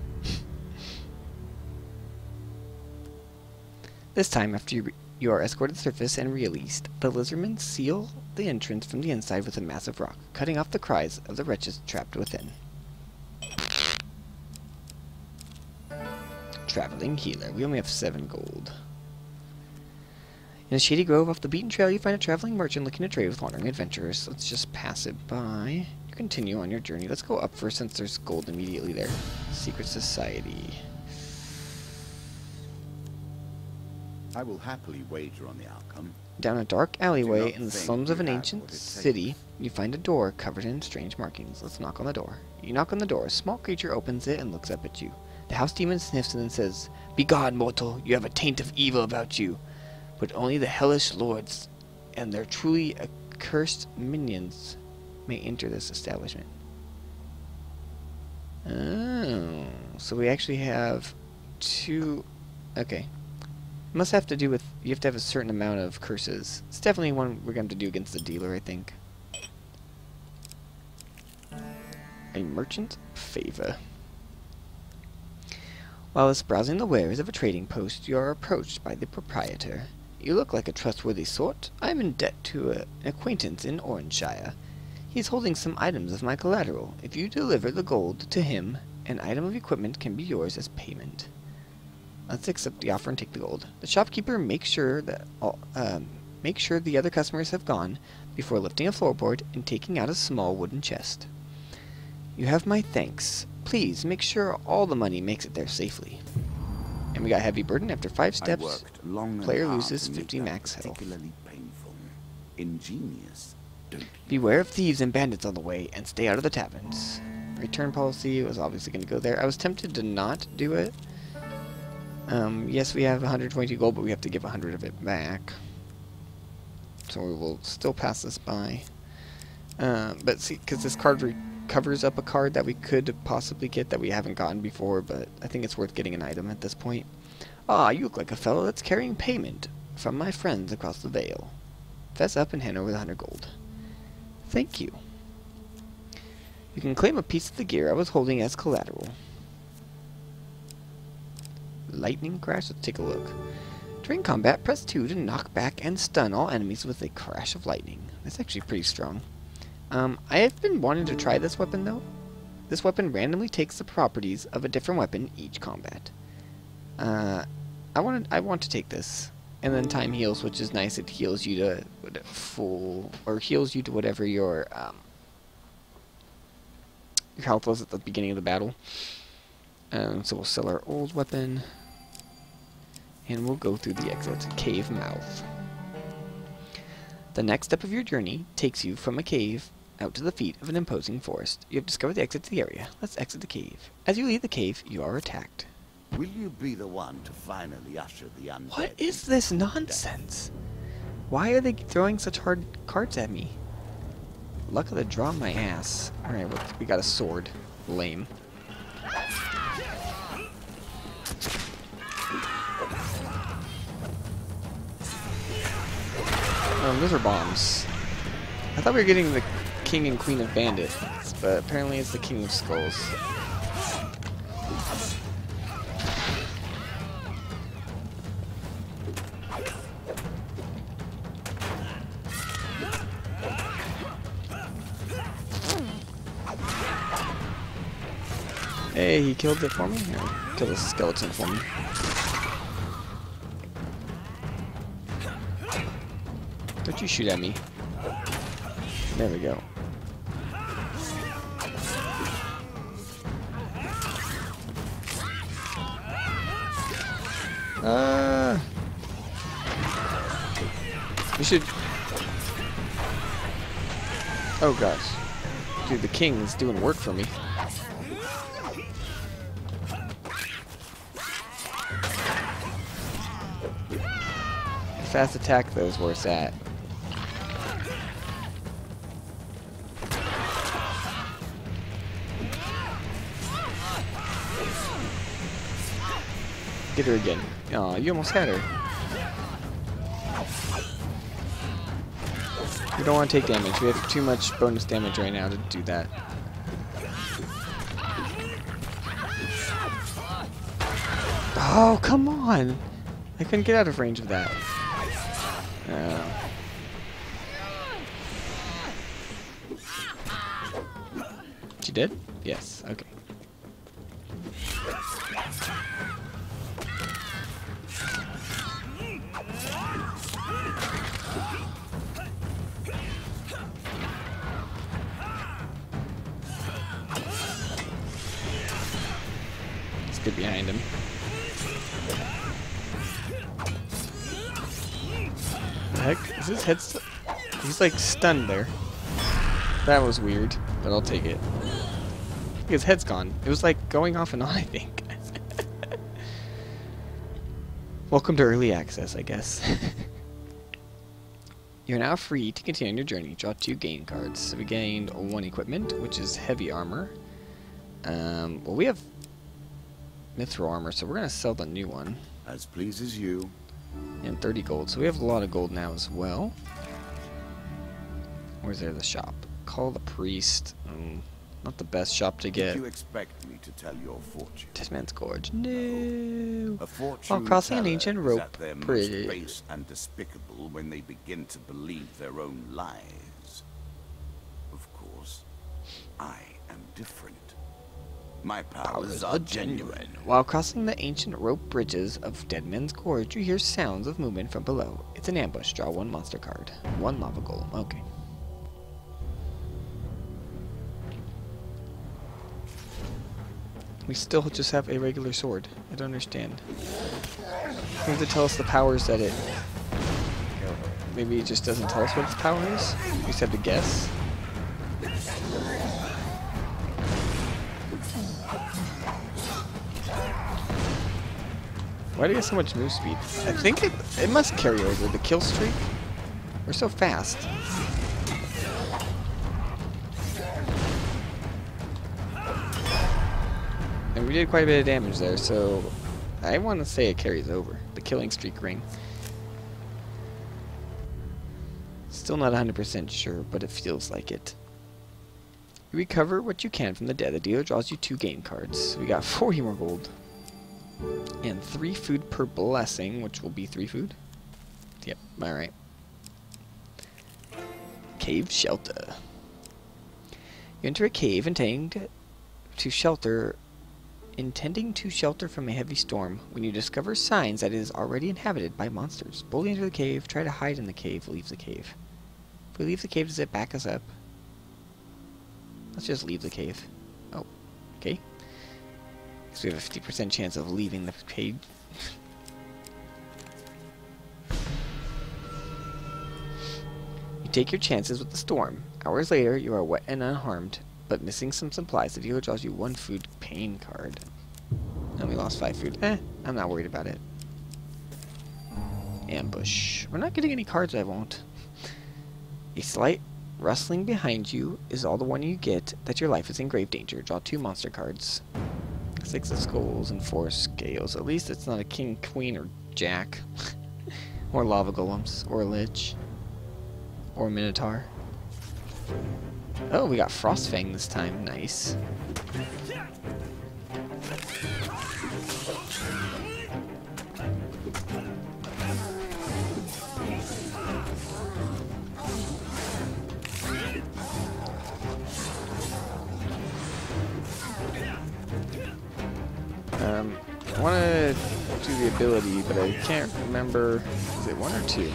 This time, after you are escorted to the surface and released, the lizardmen seal the entrance from the inside with a massive rock, cutting off the cries of the wretches trapped within. Traveling healer. We only have 7 gold. In a shady grove off the beaten trail, you find a traveling merchant looking to trade with wandering adventurers. Let's just pass it by. You continue on your journey. Let's go up first since there's gold immediately there. Secret Society. I will happily wager on the outcome. Down a dark alleyway in the slums of an ancient city, you find a door covered in strange markings. Let's knock on the door. You knock on the door. A small creature opens it and looks up at you. The house demon sniffs and then says, "Begone, mortal. You have a taint of evil about you. But only the hellish lords and their truly accursed minions may enter this establishment." Oh, so we actually have 2... Okay. Must have to do with... You have to have a certain amount of curses. It's definitely one we're going to do against the dealer, I think. A merchant favor. While browsing the wares of a trading post, you are approached by the proprietor. "You look like a trustworthy sort. I am in debt to an acquaintance in Oranshire. He is holding some items of my collateral. If you deliver the gold to him, an item of equipment can be yours as payment." Let's accept the offer and take the gold. The shopkeeper makes sure that the other customers have gone before lifting a floorboard and taking out a small wooden chest. "You have my thanks. Please make sure all the money makes it there safely." And we got heavy burden. After 5 steps, player loses 50 max health. Particularly painful. Ingenious. Beware of thieves and bandits on the way, and stay out of the taverns. Return policy was obviously going to go there. I was tempted to not do it. Yes, we have 122 gold, but we have to give 100 of it back. So we will still pass this by. But see, because this card covers up a card that we could possibly get that we haven't gotten before, but I think it's worth getting an item at this point. "Ah, you look like a fellow that's carrying payment from my friends across the Vale. Fess up and hand over the 100 gold." "Thank you. You can claim a piece of the gear I was holding as collateral." Lightning crash. Let's take a look. During combat, press 2 to knock back and stun all enemies with a crash of lightning. That's actually pretty strong. I have been wanting to try this weapon though. This weapon randomly takes the properties of a different weapon each combat. I want to take this, and then time heals, which is nice. It heals you to whatever your health was at the beginning of the battle. So we'll sell our old weapon, and we'll go through the exit. Cave mouth. The next step of your journey takes you from a cave out to the feet of an imposing forest. You have discovered the exit to the area. Let's exit the cave. As you leave the cave, you are attacked. Will you be the one to finally usher the undead? What is this nonsense? Why are they throwing such hard cards at me? Luck of the draw, my ass. Alright, we got a sword. Lame. Oh, those are bombs. I thought we were getting the King and Queen of Bandits, but apparently it's the King of Skulls. Hey, he killed it for me? Here, kill the skeleton for me. Don't you shoot at me. There we go. We should... Oh gosh. Dude, the king is doing work for me. Fast attack though is where it's at. Get her again. Aw, you almost had her. We don't want to take damage. We have too much bonus damage right now to do that. Oh, come on! I couldn't get out of range of that. She did? Yes, okay. Let's get behind him. The heck? Is his head he's like stunned there. That was weird, but I'll take it. His head's gone. It was like going off and on, I think. Welcome to early access, I guess. You're now free to continue your journey. Draw 2 gain cards. So we gained 1 equipment, which is heavy armor. Well, we have mithril armor, so we're going to sell the new one. As pleases you. And 30 gold. So we have a lot of gold now as well. Where's there the shop? Call the priest. Not the best shop to get. Did you expect me to tell your fortune? This man's gorge. No. A fortune While crossing an ancient rope at their most bridge. base and despicable when they begin to believe their own lies. Of course, I am different. My powers are genuine. While crossing the ancient rope bridges of Dead Men's Gorge, you hear sounds of movement from below. It's an ambush. Draw 1 monster card. 1 lava golem. Okay. We still just have a regular sword. I don't understand. You have to tell us the powers that it... Maybe it just doesn't tell us what its power is? We just have to guess? Why do you get so much move speed? I think it must carry over the kill streak. We're so fast. And we did quite a bit of damage there, so I want to say it carries over. The killing streak ring. Still not 100% sure, but it feels like it. You recover what you can from the dead. The dealer draws you 2 game cards. We got 40 more gold. And 3 food per blessing, which will be 3 food. Yep, alright. Cave shelter. You enter a cave intending to shelter from a heavy storm. When you discover signs that it is already inhabited by monsters, boldly enter the cave, try to hide in the cave, leave the cave. If we leave the cave, does it back us up? Let's just leave the cave. Oh, okay. Because we have a 50% chance of leaving the cave. You take your chances with the storm. Hours later, you are wet and unharmed, but missing some supplies. The dealer draws you 1 food pain card. And we lost 5 food. I'm not worried about it. Ambush. We're not getting any cards I won't. A slight rustling behind you is all the warning you get that your life is in grave danger. Draw 2 monster cards. 6 of skulls and 4 scales. At least it's not a king, queen, or jack. Or lava golems. Or a lich. Or a minotaur. Oh, we got Frostfang this time. Nice. I want to do the ability, but I can't remember. Is it 1 or 2?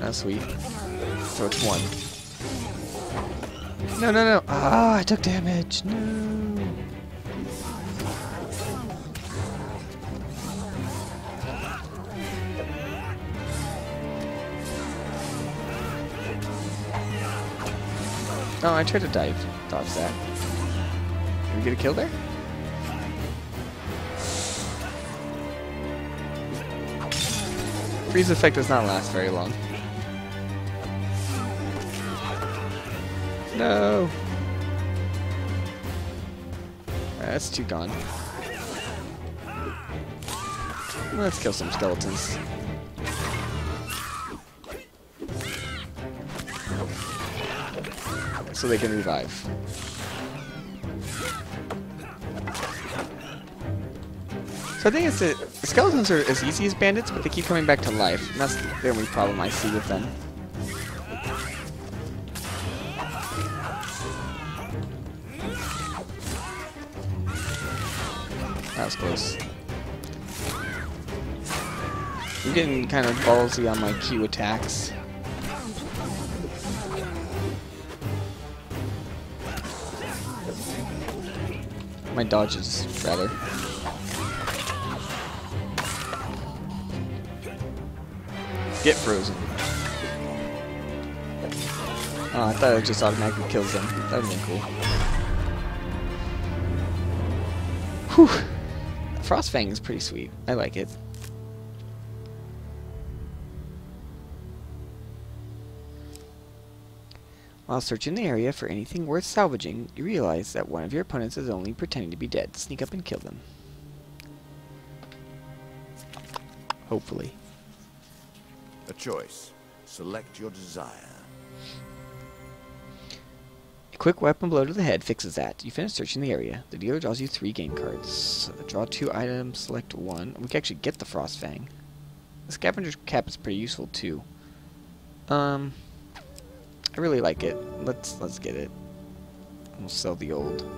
That's sweet. So it's 1. No, no, no. Ah, I took damage. No. Oh, I tried to dive. Dodge that. Did we get a kill there? Freeze effect does not last very long. No! That's 2 gone. Let's kill some skeletons. So they can revive. So I think it's the skeletons are as easy as bandits, but they keep coming back to life. And that's the only problem I see with them. That was close. I'm getting kind of ballsy on my Q attacks. My dodges, rather. Get frozen. Oh, I thought it just automatically kills them. That would have been cool. Whew. Frostfang is pretty sweet. I like it. While searching the area for anything worth salvaging, you realize that one of your opponents is only pretending to be dead. Sneak up and kill them. Hopefully. A choice. Select your desire. A quick weapon blow to the head fixes that. You finish searching the area. The dealer draws you 3 game cards. Draw 2 items, select 1. We can actually get the Frostfang. The scavenger's cap is pretty useful too. I really like it. Let's get it. We'll sell the old.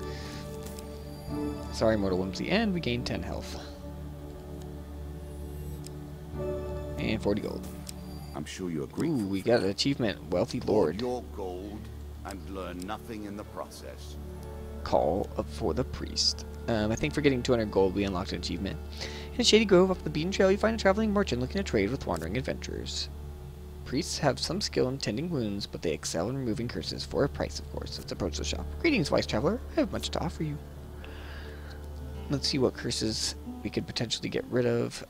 Sorry, Mortal Whimsy, and we gain 10 health. And 40 gold. I'm sure you agree. Ooh, we got an achievement, Wealthy Lord. Your gold and learn nothing in the process. Call up for the priest. I think for getting 200 gold, we unlocked an achievement. In a shady grove off the beaten trail, you find a traveling merchant looking to trade with wandering adventurers. Priests have some skill in tending wounds, but they excel in removing curses for a price, of course. Let's approach the shop. Greetings, wise traveler. I have much to offer you. Let's see what curses we could potentially get rid of.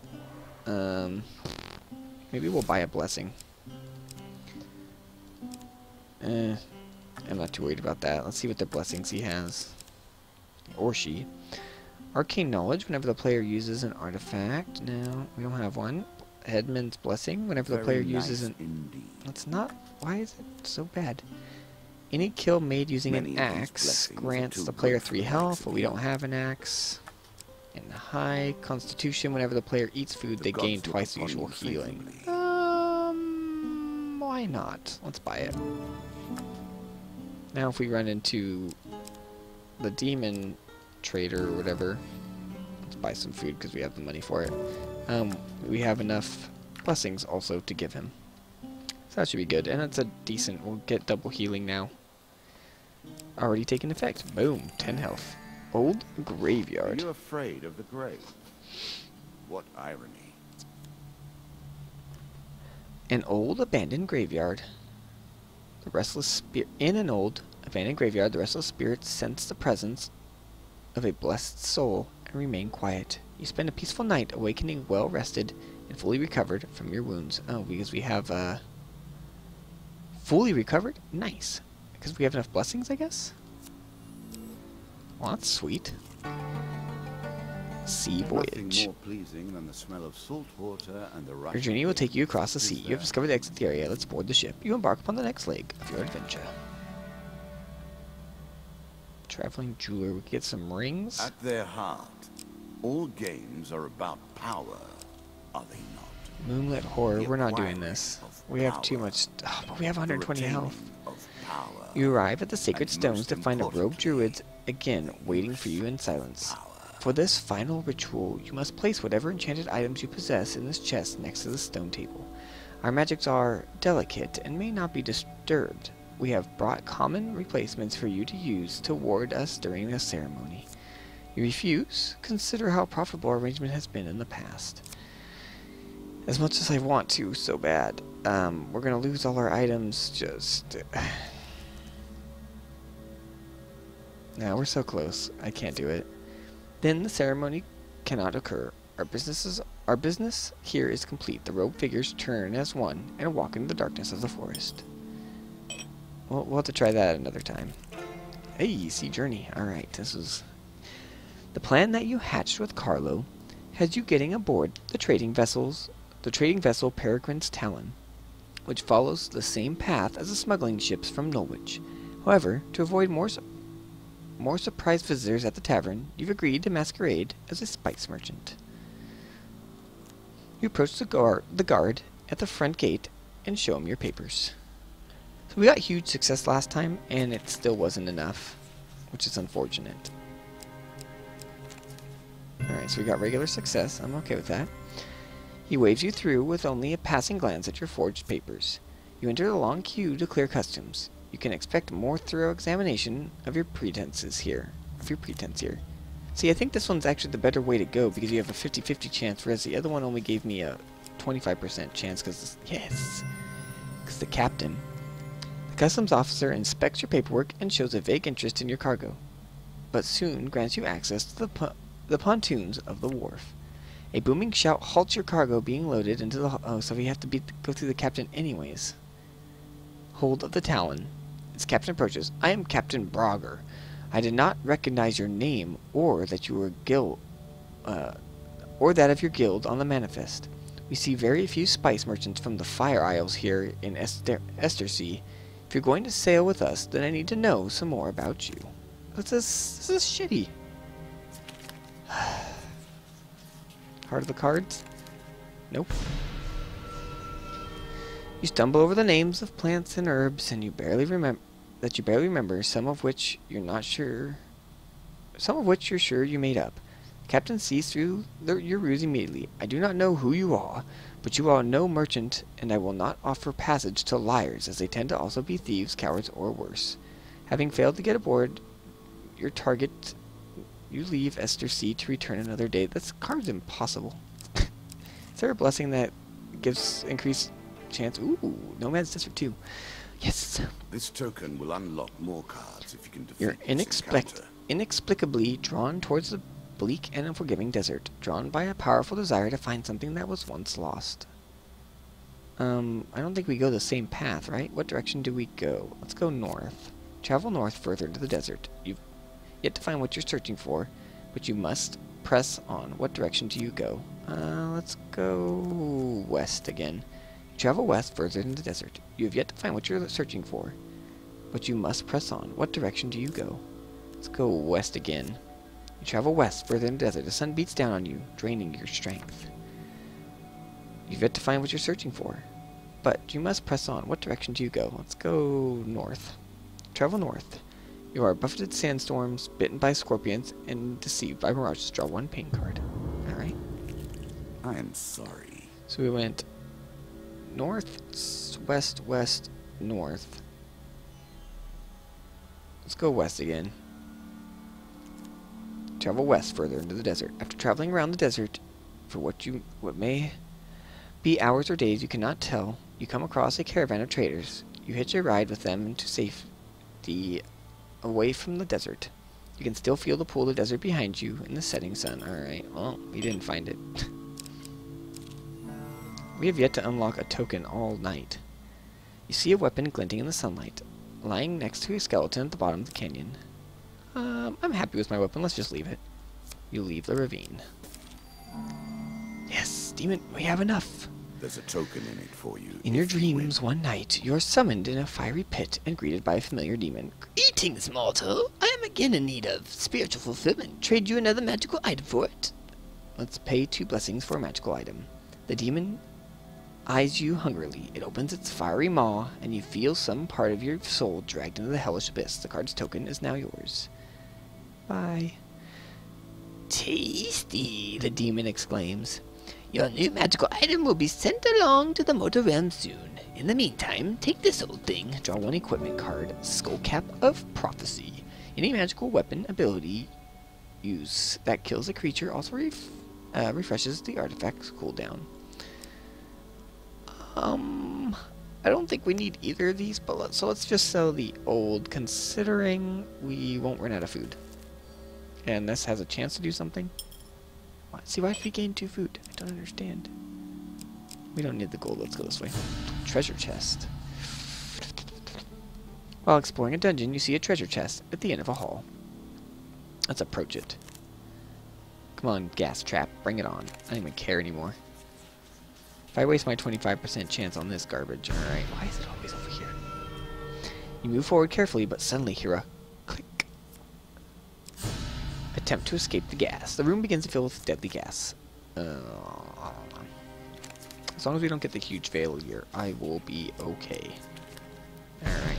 Maybe we'll buy a blessing. I'm not too worried about that. Let's see what the blessings he has. Or she. Arcane knowledge, whenever the player uses an artifact. No, we don't have one. Headman's blessing, whenever the player uses an... That's not... Why is it so bad? Any kill made using an axe grants the player 3 health, but we don't have an axe. And high constitution, whenever the player eats food, they gain twice the usual healing. Why not? Let's buy it. Now if we run into the demon trader or whatever, let's buy some food because we have the money for it. We have enough blessings also to give him. So that should be good. And it's a decent, we'll get double healing now. Already taking effect. Boom, 10 health. Old graveyard. Are you afraid of the grave? What irony. An old abandoned graveyard. The restless spirit in an old abandoned graveyard, the restless spirits sense the presence of a blessed soul and remain quiet. You spend a peaceful night awakening well rested and fully recovered from your wounds. Oh, because we have fully recovered? Nice. Because we have enough blessings, I guess? Well, that's sweet. Sea voyage. Nothing more pleasing than the smell of salt water and the rush. Your journey will take you across the sea. You have discovered the exit to the area. Let's board the ship. You embark upon the next leg of your adventure. Traveling jeweler. We can get some rings. At their heart, all games are about power, are they not? Moonlit horror. We're not doing this. We have too much. Oh, but we have 120 health. You arrive at the sacred stones to find a robed druid again waiting for you in silence. For this final ritual, you must place whatever enchanted items you possess in this chest next to the stone table. Our magics are delicate and may not be disturbed. We have brought common replacements for you to use to ward us during the ceremony. You refuse? Consider how profitable our arrangement has been in the past. As much as I want to so bad, we're gonna lose all our items just... No, we're so close. I can't do it. Then the ceremony cannot occur. Our business here is complete. The robed figures turn as one and walk into the darkness of the forest. We'll have to try that another time. Hey, sea journey. Alright, this is... The plan that you hatched with Carlo has you getting aboard the trading vessel Peregrine's Talon, which follows the same path as the smuggling ships from Norwich. However, to avoid more surprise visitors at the tavern, you've agreed to masquerade as a spice merchant. You approach the guard at the front gate and show him your papers. So we got huge success last time, and it still wasn't enough, which is unfortunate. Alright, so we got regular success. I'm okay with that. He waves you through with only a passing glance at your forged papers. You enter the long queue to clear customs. You can expect more thorough examination of your pretense here. See, I think this one's actually the better way to go because you have a 50-50 chance, whereas the other one only gave me a 25% chance because the captain. The customs officer inspects your paperwork and shows a vague interest in your cargo, but soon grants you access to the pontoons of the wharf. A booming shout halts your cargo being loaded into the... Oh, so we have to go through the captain anyways. Hold of the Talon. As captain approaches, I am Captain Brogger. I did not recognize your name or that you were or that of your guild on the manifest. We see very few spice merchants from the Fire Isles here in Estersea. If you're going to sail with us, then I need to know some more about you. This is shitty. Heart of the cards? Nope. You stumble over the names of plants and herbs, and you barely remember, some of which you're sure you made up. The captain sees through your ruse immediately. I do not know who you are, but you are no merchant, and I will not offer passage to liars, as they tend to also be thieves, cowards, or worse. Having failed to get aboard your target, you leave Estersea to return another day. This card's impossible. Is there a blessing that gives increased chance? Ooh, Nomad's Desert 2. Yes. This token will unlock more cards if you can defeat You're this encounter. inexplicably drawn towards the bleak and unforgiving desert, drawn by a powerful desire to find something that was once lost. I don't think we go the same path, right? What direction do we go? Let's go north. Travel north further into the desert. You've yet to find what you're searching for, but you must press on. What direction do you go? Let's go west again. Travel west further in the desert. You have yet to find what you're searching for, but you must press on. What direction do you go? Let's go west again. You travel west further in the desert. The sun beats down on you, draining your strength. You've yet to find what you're searching for, but you must press on. What direction do you go? Let's go north. Travel north. You are buffeted sandstorms, bitten by scorpions, and deceived by mirages. Draw one pain card. Alright. I am sorry. So we went north, west, west, north. Let's go west again. Travel west further into the desert. After traveling around the desert for what may be hours or days you cannot tell, you come across a caravan of traders. You hitch a ride with them into safety away from the desert. You can still feel the pool of the desert behind you in the setting sun. Alright, well, we didn't find it. We have yet to unlock a token all night. You see a weapon glinting in the sunlight, lying next to a skeleton at the bottom of the canyon. I'm happy with my weapon. Let's just leave it. You leave the ravine. Yes, demon, we have enough. There's a token in it for you. In your dreams, one night, you are summoned in a fiery pit and greeted by a familiar demon. Greetings, mortal. I am again in need of spiritual fulfillment. Trade you another magical item for it. Let's pay 2 blessings for a magical item. The demon eyes you hungrily. It opens its fiery maw, and you feel some part of your soul dragged into the hellish abyss. The card's token is now yours. Bye. Tasty, the demon exclaims. Your new magical item will be sent along to the mortal realm soon. In the meantime, take this old thing. Draw one equipment card. Skullcap of Prophecy. Any magical weapon ability use that kills a creature also refreshes the artifact's cooldown. I don't think we need either of these, but so let's just sell the old, considering we won't run out of food. And this has a chance to do something. See, why did we gain 2 food? I don't understand. We don't need the gold. Let's go this way. Treasure chest. While exploring a dungeon, you see a treasure chest at the end of a hall. Let's approach it. Come on, gas trap. Bring it on. I don't even care anymore. If I waste my 25% chance on this garbage, alright. Why is it always over here? You move forward carefully, but suddenly hear a click. Attempt to escape the gas. The room begins to fill with deadly gas. As long as we don't get the huge failure, I will be okay. Alright.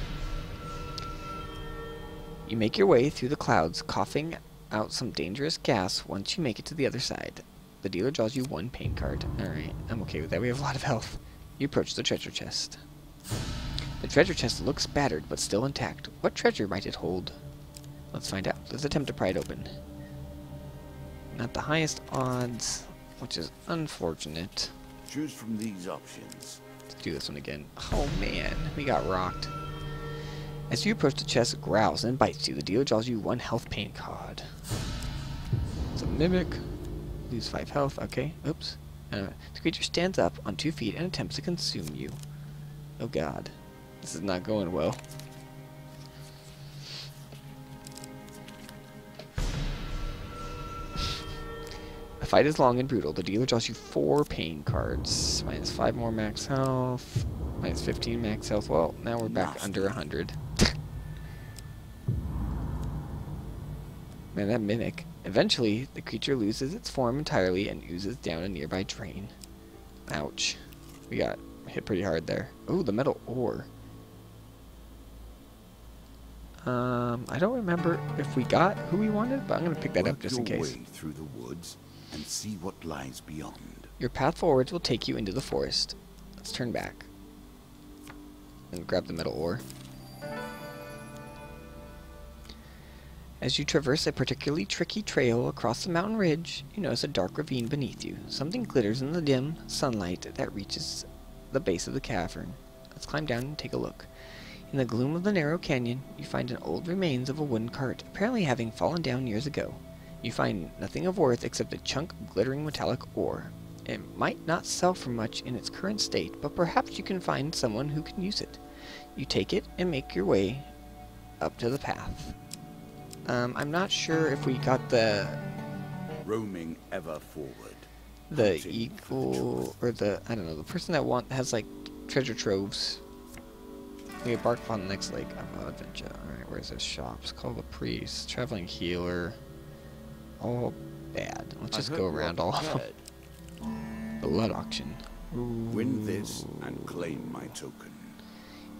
You make your way through the clouds, coughing out some dangerous gas once you make it to the other side. The dealer draws you 1 pain card. Alright, I'm okay with that. We have a lot of health. You approach the treasure chest. The treasure chest looks battered, but still intact. What treasure might it hold? Let's find out. Let's attempt to pry it open. Not the highest odds, which is unfortunate. Choose from these options. Let's do this one again. Oh man, we got rocked. As you approach the chest, it growls and bites you. The dealer draws you 1 health pain card. It's a mimic. Lose 5 health. Okay, oops. The creature stands up on 2 feet and attempts to consume you. Oh god. This is not going well. The fight is long and brutal. The dealer draws you 4 pain cards. Minus 5 more max health. Minus 15 max health. Well, now we're back under 100. Man, that mimic. Eventually, the creature loses its form entirely and oozes down a nearby drain. Ouch. We got hit pretty hard there. Ooh, the metal ore. I don't remember if we got who we wanted, but I'm going to pick that up just in case. Work your way through the woods and see what lies beyond. Your path forwards will take you into the forest. Let's turn back. And grab the metal ore. As you traverse a particularly tricky trail across the mountain ridge, you notice a dark ravine beneath you. Something glitters in the dim sunlight that reaches the base of the cavern. Let's climb down and take a look. In the gloom of the narrow canyon, you find an old remains of a wooden cart, apparently having fallen down years ago. You find nothing of worth except a chunk of glittering metallic ore. It might not sell for much in its current state, but perhaps you can find someone who can use it. You take it and make your way up to the path. I'm not sure if we got the... Roaming ever forward. The eagle, or the, I don't know, the person that has like treasure troves. We embark upon the next lake of adventure. Alright, where's those shops? Call the priest, traveling healer. All bad. Let's just go around all of them. Blood auction. Ooh. Win this and claim my token.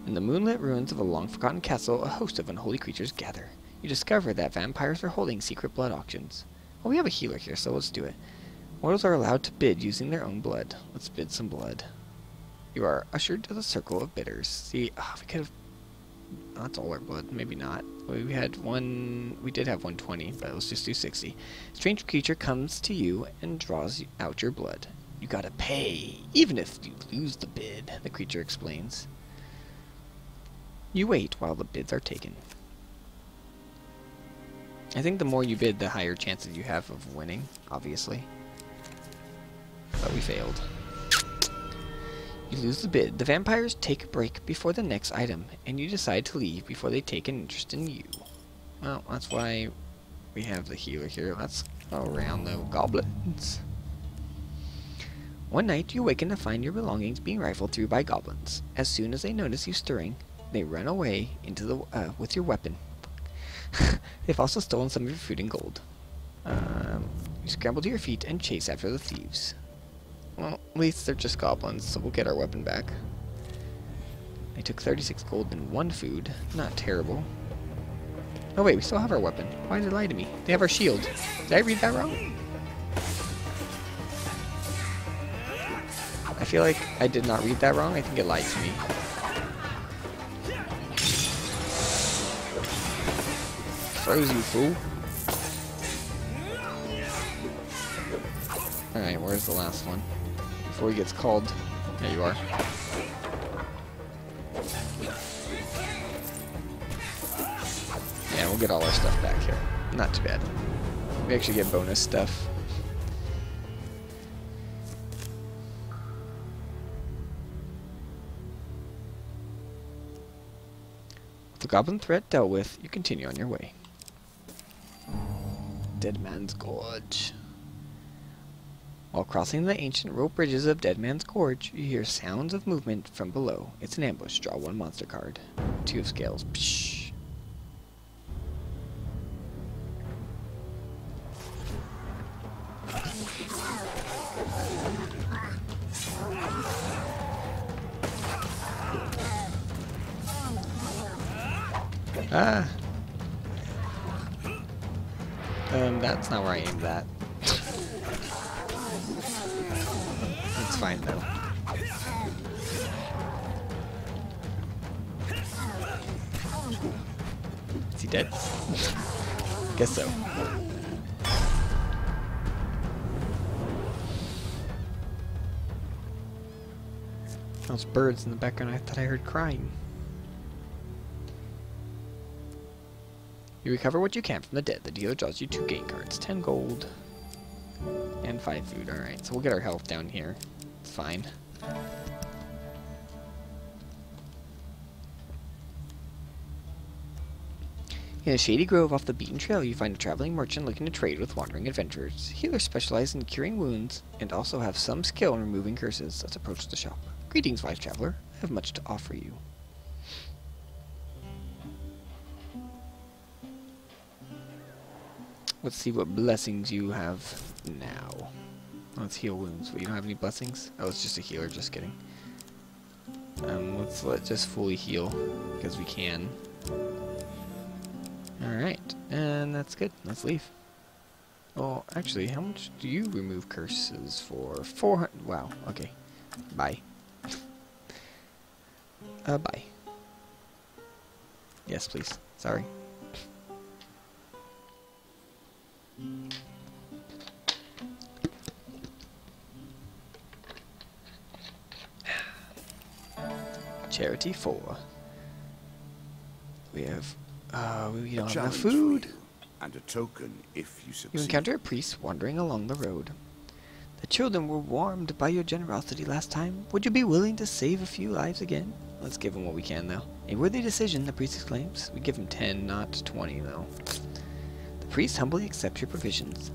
In the moonlit ruins of a long-forgotten castle, a host of unholy creatures gather. You discover that vampires are holding secret blood auctions. Well, we have a healer here, so let's do it. Mortals are allowed to bid using their own blood. Let's bid some blood. You are ushered to the circle of bidders. See, we could have... Oh, that's all our blood. Maybe not. We did have 120, but let's just do 60. A strange creature comes to you and draws out your blood. You gotta pay, even if you lose the bid, the creature explains. You wait while the bids are taken. I think the more you bid, the higher chances you have of winning, obviously. But we failed. You lose the bid. The vampires take a break before the next item, and you decide to leave before they take an interest in you. Well, that's why we have the healer here. Let's go around the goblins. One night, you awaken to find your belongings being rifled through by goblins. As soon as they notice you stirring, they run away into the with your weapon. They've also stolen some of your food and gold. You scramble to your feet and chase after the thieves. Well, at least they're just goblins, so we'll get our weapon back. They took 36 gold and 1 food. Not terrible. Oh wait, we still have our weapon. Why did they lie to me? They have our shield. Did I read that wrong? I feel like I did not read that wrong. I think it lied to me. Froze, you fool. Alright, where's the last one? Before he gets called. There you are. Yeah, we'll get all our stuff back here. Not too bad. We actually get bonus stuff. With the goblin threat dealt with, you continue on your way. Dead Man's Gorge. While crossing the ancient rope bridges of Dead Man's Gorge, you hear sounds of movement from below. It's an ambush. Draw 1 monster card. 2 of scales. Psh. Ah. That's not where I aimed at. It's fine though. Is he dead? Guess so. Those birds in the background, I thought I heard crying. You recover what you can from the dead. The dealer draws you 2 gain cards, 10 gold, and 5 food. Alright, so we'll get our health down here. It's fine. In a shady grove off the beaten trail, you find a traveling merchant looking to trade with wandering adventurers. Healers specialize in curing wounds and also have some skill in removing curses. Let's approach the shop. Greetings, wise traveler. I have much to offer you. Let's see what blessings you have now. Let's heal wounds. Well, you don't have any blessings? Oh, it's just a healer. Just kidding. Let's just fully heal because we can. Alright, and that's good. Let's leave. Oh, actually, how much do you remove curses for? 400. Wow, okay. Bye. Bye. Yes, please. Sorry. Charity 4. We have we don't have enough food. And a token if you succeed. You encounter a priest wandering along the road. The children were warmed by your generosity last time. Would you be willing to save a few lives again? Let's give him what we can, though. A worthy decision, the priest exclaims. We give him 10, not 20, though. The priest humbly accepts your provisions.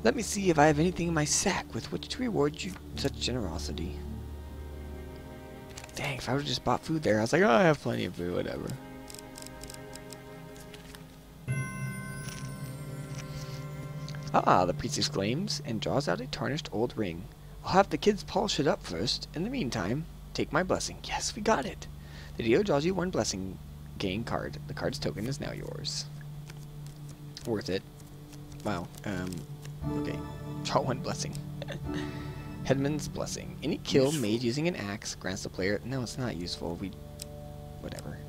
Let me see if I have anything in my sack with which to reward you such generosity. Dang, if I would have just bought food there, I was like, oh, I have plenty of food, whatever. Ah, the priest exclaims, and draws out a tarnished old ring. I'll have the kids polish it up first. In the meantime, take my blessing. Yes, we got it. The dealer draws you 1 blessing gain card. The card's token is now yours. Worth it. Wow. Okay. Draw 1 blessing. Headman's blessing. Any kill made using an axe grants the player... No, it's not useful. Whatever.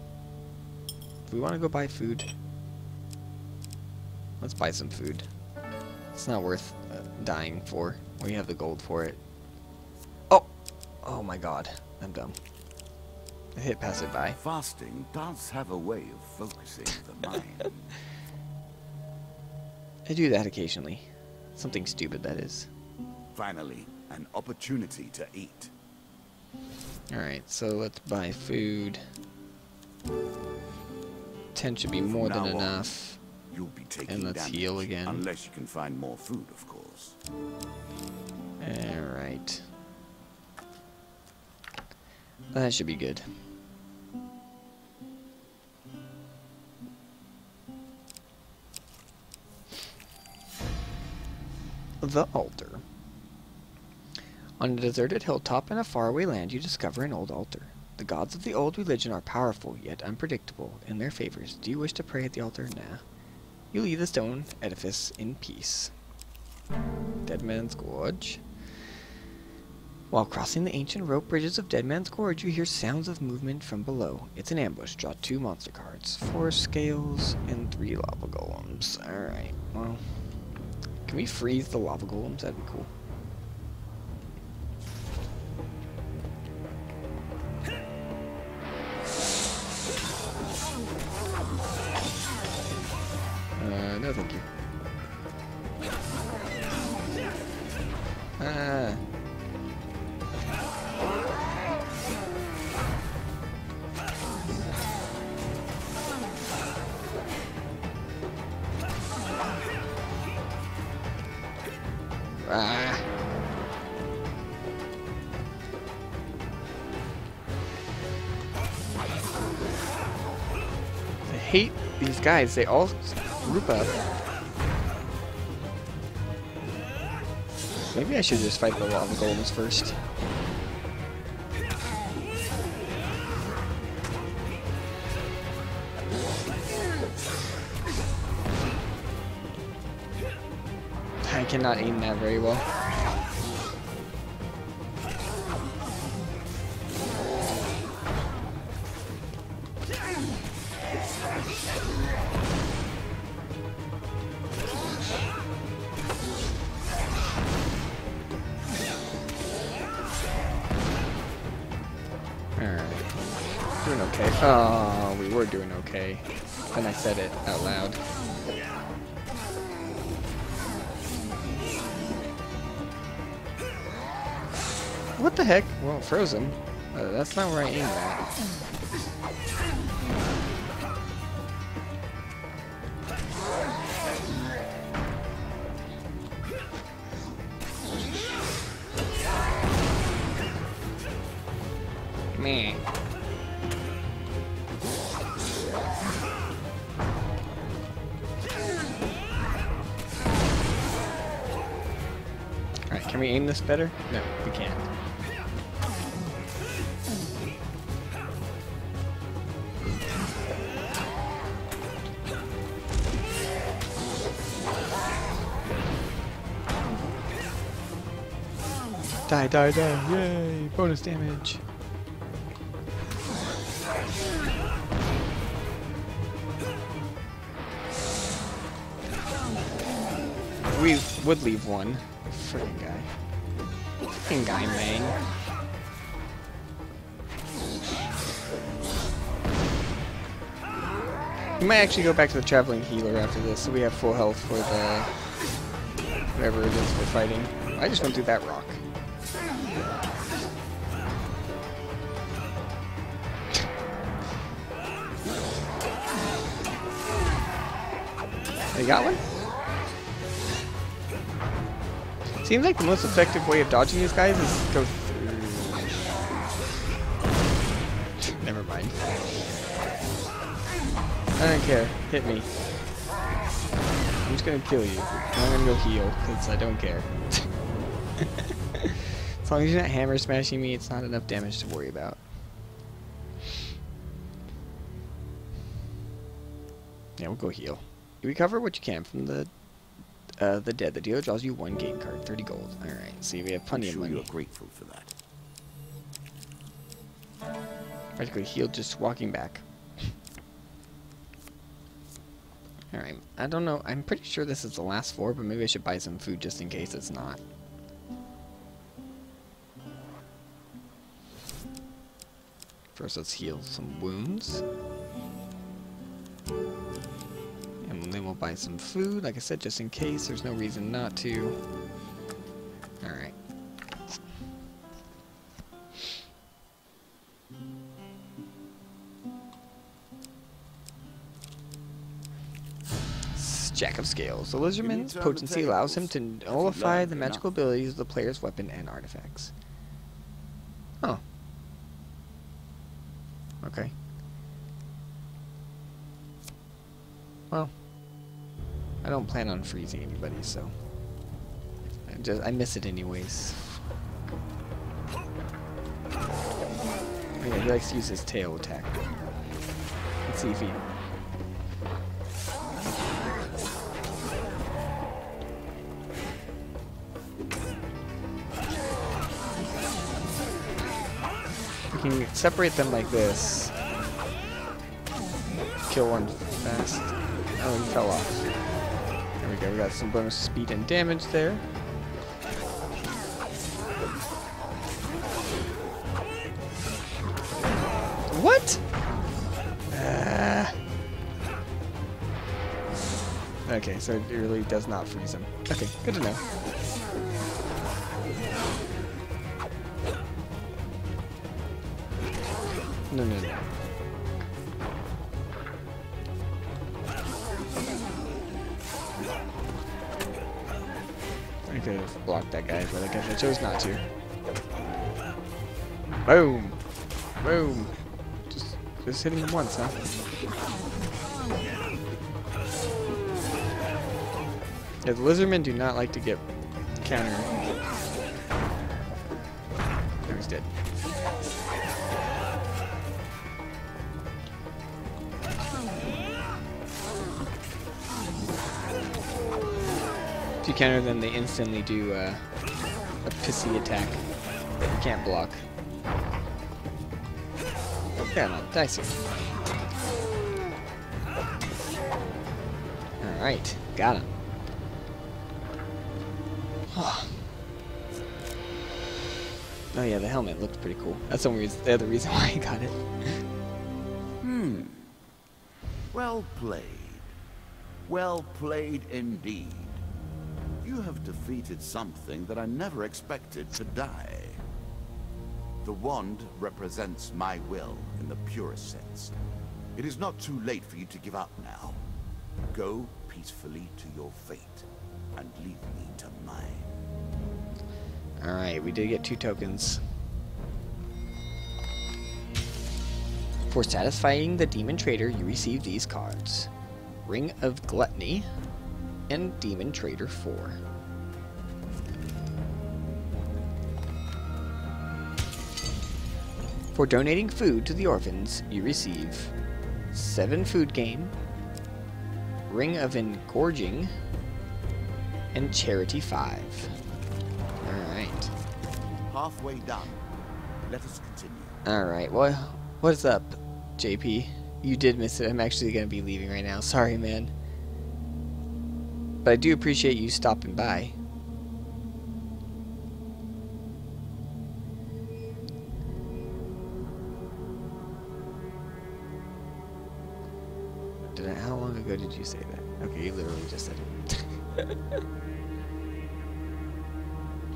If we want to go buy food, let's buy some food. It's not worth dying for. We have the gold for it. Oh! Oh my god. I'm dumb. I hit pass it by. Fasting does have a way of focusing the mind. I do that occasionally. Something stupid, that is. Finally, an opportunity to eat. Alright, so let's buy food. 10 should be more than enough. You'll be taking and let's heal again. Unless you can find more food, of course. Alright. That should be good. The altar. On a deserted hilltop in a faraway land, you discover an old altar. The gods of the old religion are powerful, yet unpredictable in their favors. Do you wish to pray at the altar? Nah. You leave the stone edifice in peace. Dead Man's Gorge. While crossing the ancient rope bridges of Dead Man's Gorge, you hear sounds of movement from below. It's an ambush. Draw 2 monster cards. 4 scales and 3 lava golems. Alright, well... Can we freeze the lava golems? That'd be cool. No thank you. I hate these guys. They all group up. Maybe I should just fight the lava golems first. cannot aim that very well. Doing okay. Oh, we were doing okay. Then I said it out loud. What the heck? Well, it froze him. That's not where I aimed at. Meh. Alright, can we aim this better? No, we can't. Die, die, die. Yay! Bonus damage. We would leave one. Friggin' guy. Friggin' guy, man. We might actually go back to the traveling healer after this, so we have full health for the whatever it is we're fighting. I just went through that rock. They got one? Seems like the most effective way of dodging these guys is go through. Never mind. I don't care. Hit me. I'm just gonna kill you. I'm gonna go heal, because I don't care. As long as you're not hammer smashing me, it's not enough damage to worry about. Yeah, we'll go heal. You recover what you can from the dead. The dealer draws you one game card, 30 gold. Alright, see, we have plenty of money. You're grateful for that. Practically healed just walking back. Alright, I don't know. I'm pretty sure this is the last floor, but maybe I should buy some food just in case it's not. First, let's heal some wounds. And then we'll buy some food, like I said, just in case. There's no reason not to. Alright. Jack of Scales. The Lizardman's potency allows him to nullify the magical abilities of the player's weapon and artifacts. Oh. Okay. Well, I don't plan on freezing anybody, so I miss it anyways. Oh, yeah, he likes to use his tail attack. Let's see if he. We can separate them like this. Kill one fast. Oh, he fell off. There we go. We got some bonus speed and damage there. What? Okay, so it really does not freeze him. Okay, good to know. No, no, no. I could have blocked that guy, but I guess I chose not to. Boom! Boom! Just hitting him once, huh? Yeah, the lizardmen do not like to get counter. Oh, he's dead. you counter them, they instantly do a pissy attack that you can't block. Yeah, no, dicey. Alright, got him. Oh yeah, the helmet looked pretty cool. That's the other reason why I got it. Well played. Well played indeed. You have defeated something that I never expected to die. The wand represents my will in the purest sense. It is not too late for you to give up now. Go peacefully to your fate and leave me to mine. Alright, we did get 2 tokens. For satisfying the Demon Trader, you receive these cards. Ring of Gluttony and Demon Trader 4. For donating food to the orphans, you receive 7 food gain, Ring of Engorging, and Charity 5. Alright. Halfway done. Let us continue. Alright, what's up, JP? You did miss it. I'm actually going to be leaving right now. Sorry, man. But I do appreciate you stopping by. How long ago did you say that? Okay, you literally just said it.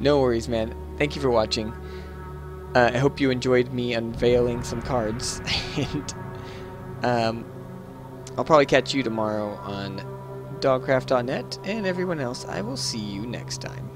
No worries, man. Thank you for watching. I hope you enjoyed me unveiling some cards. And I'll probably catch you tomorrow on dogcraft.net. And everyone else, I will see you next time.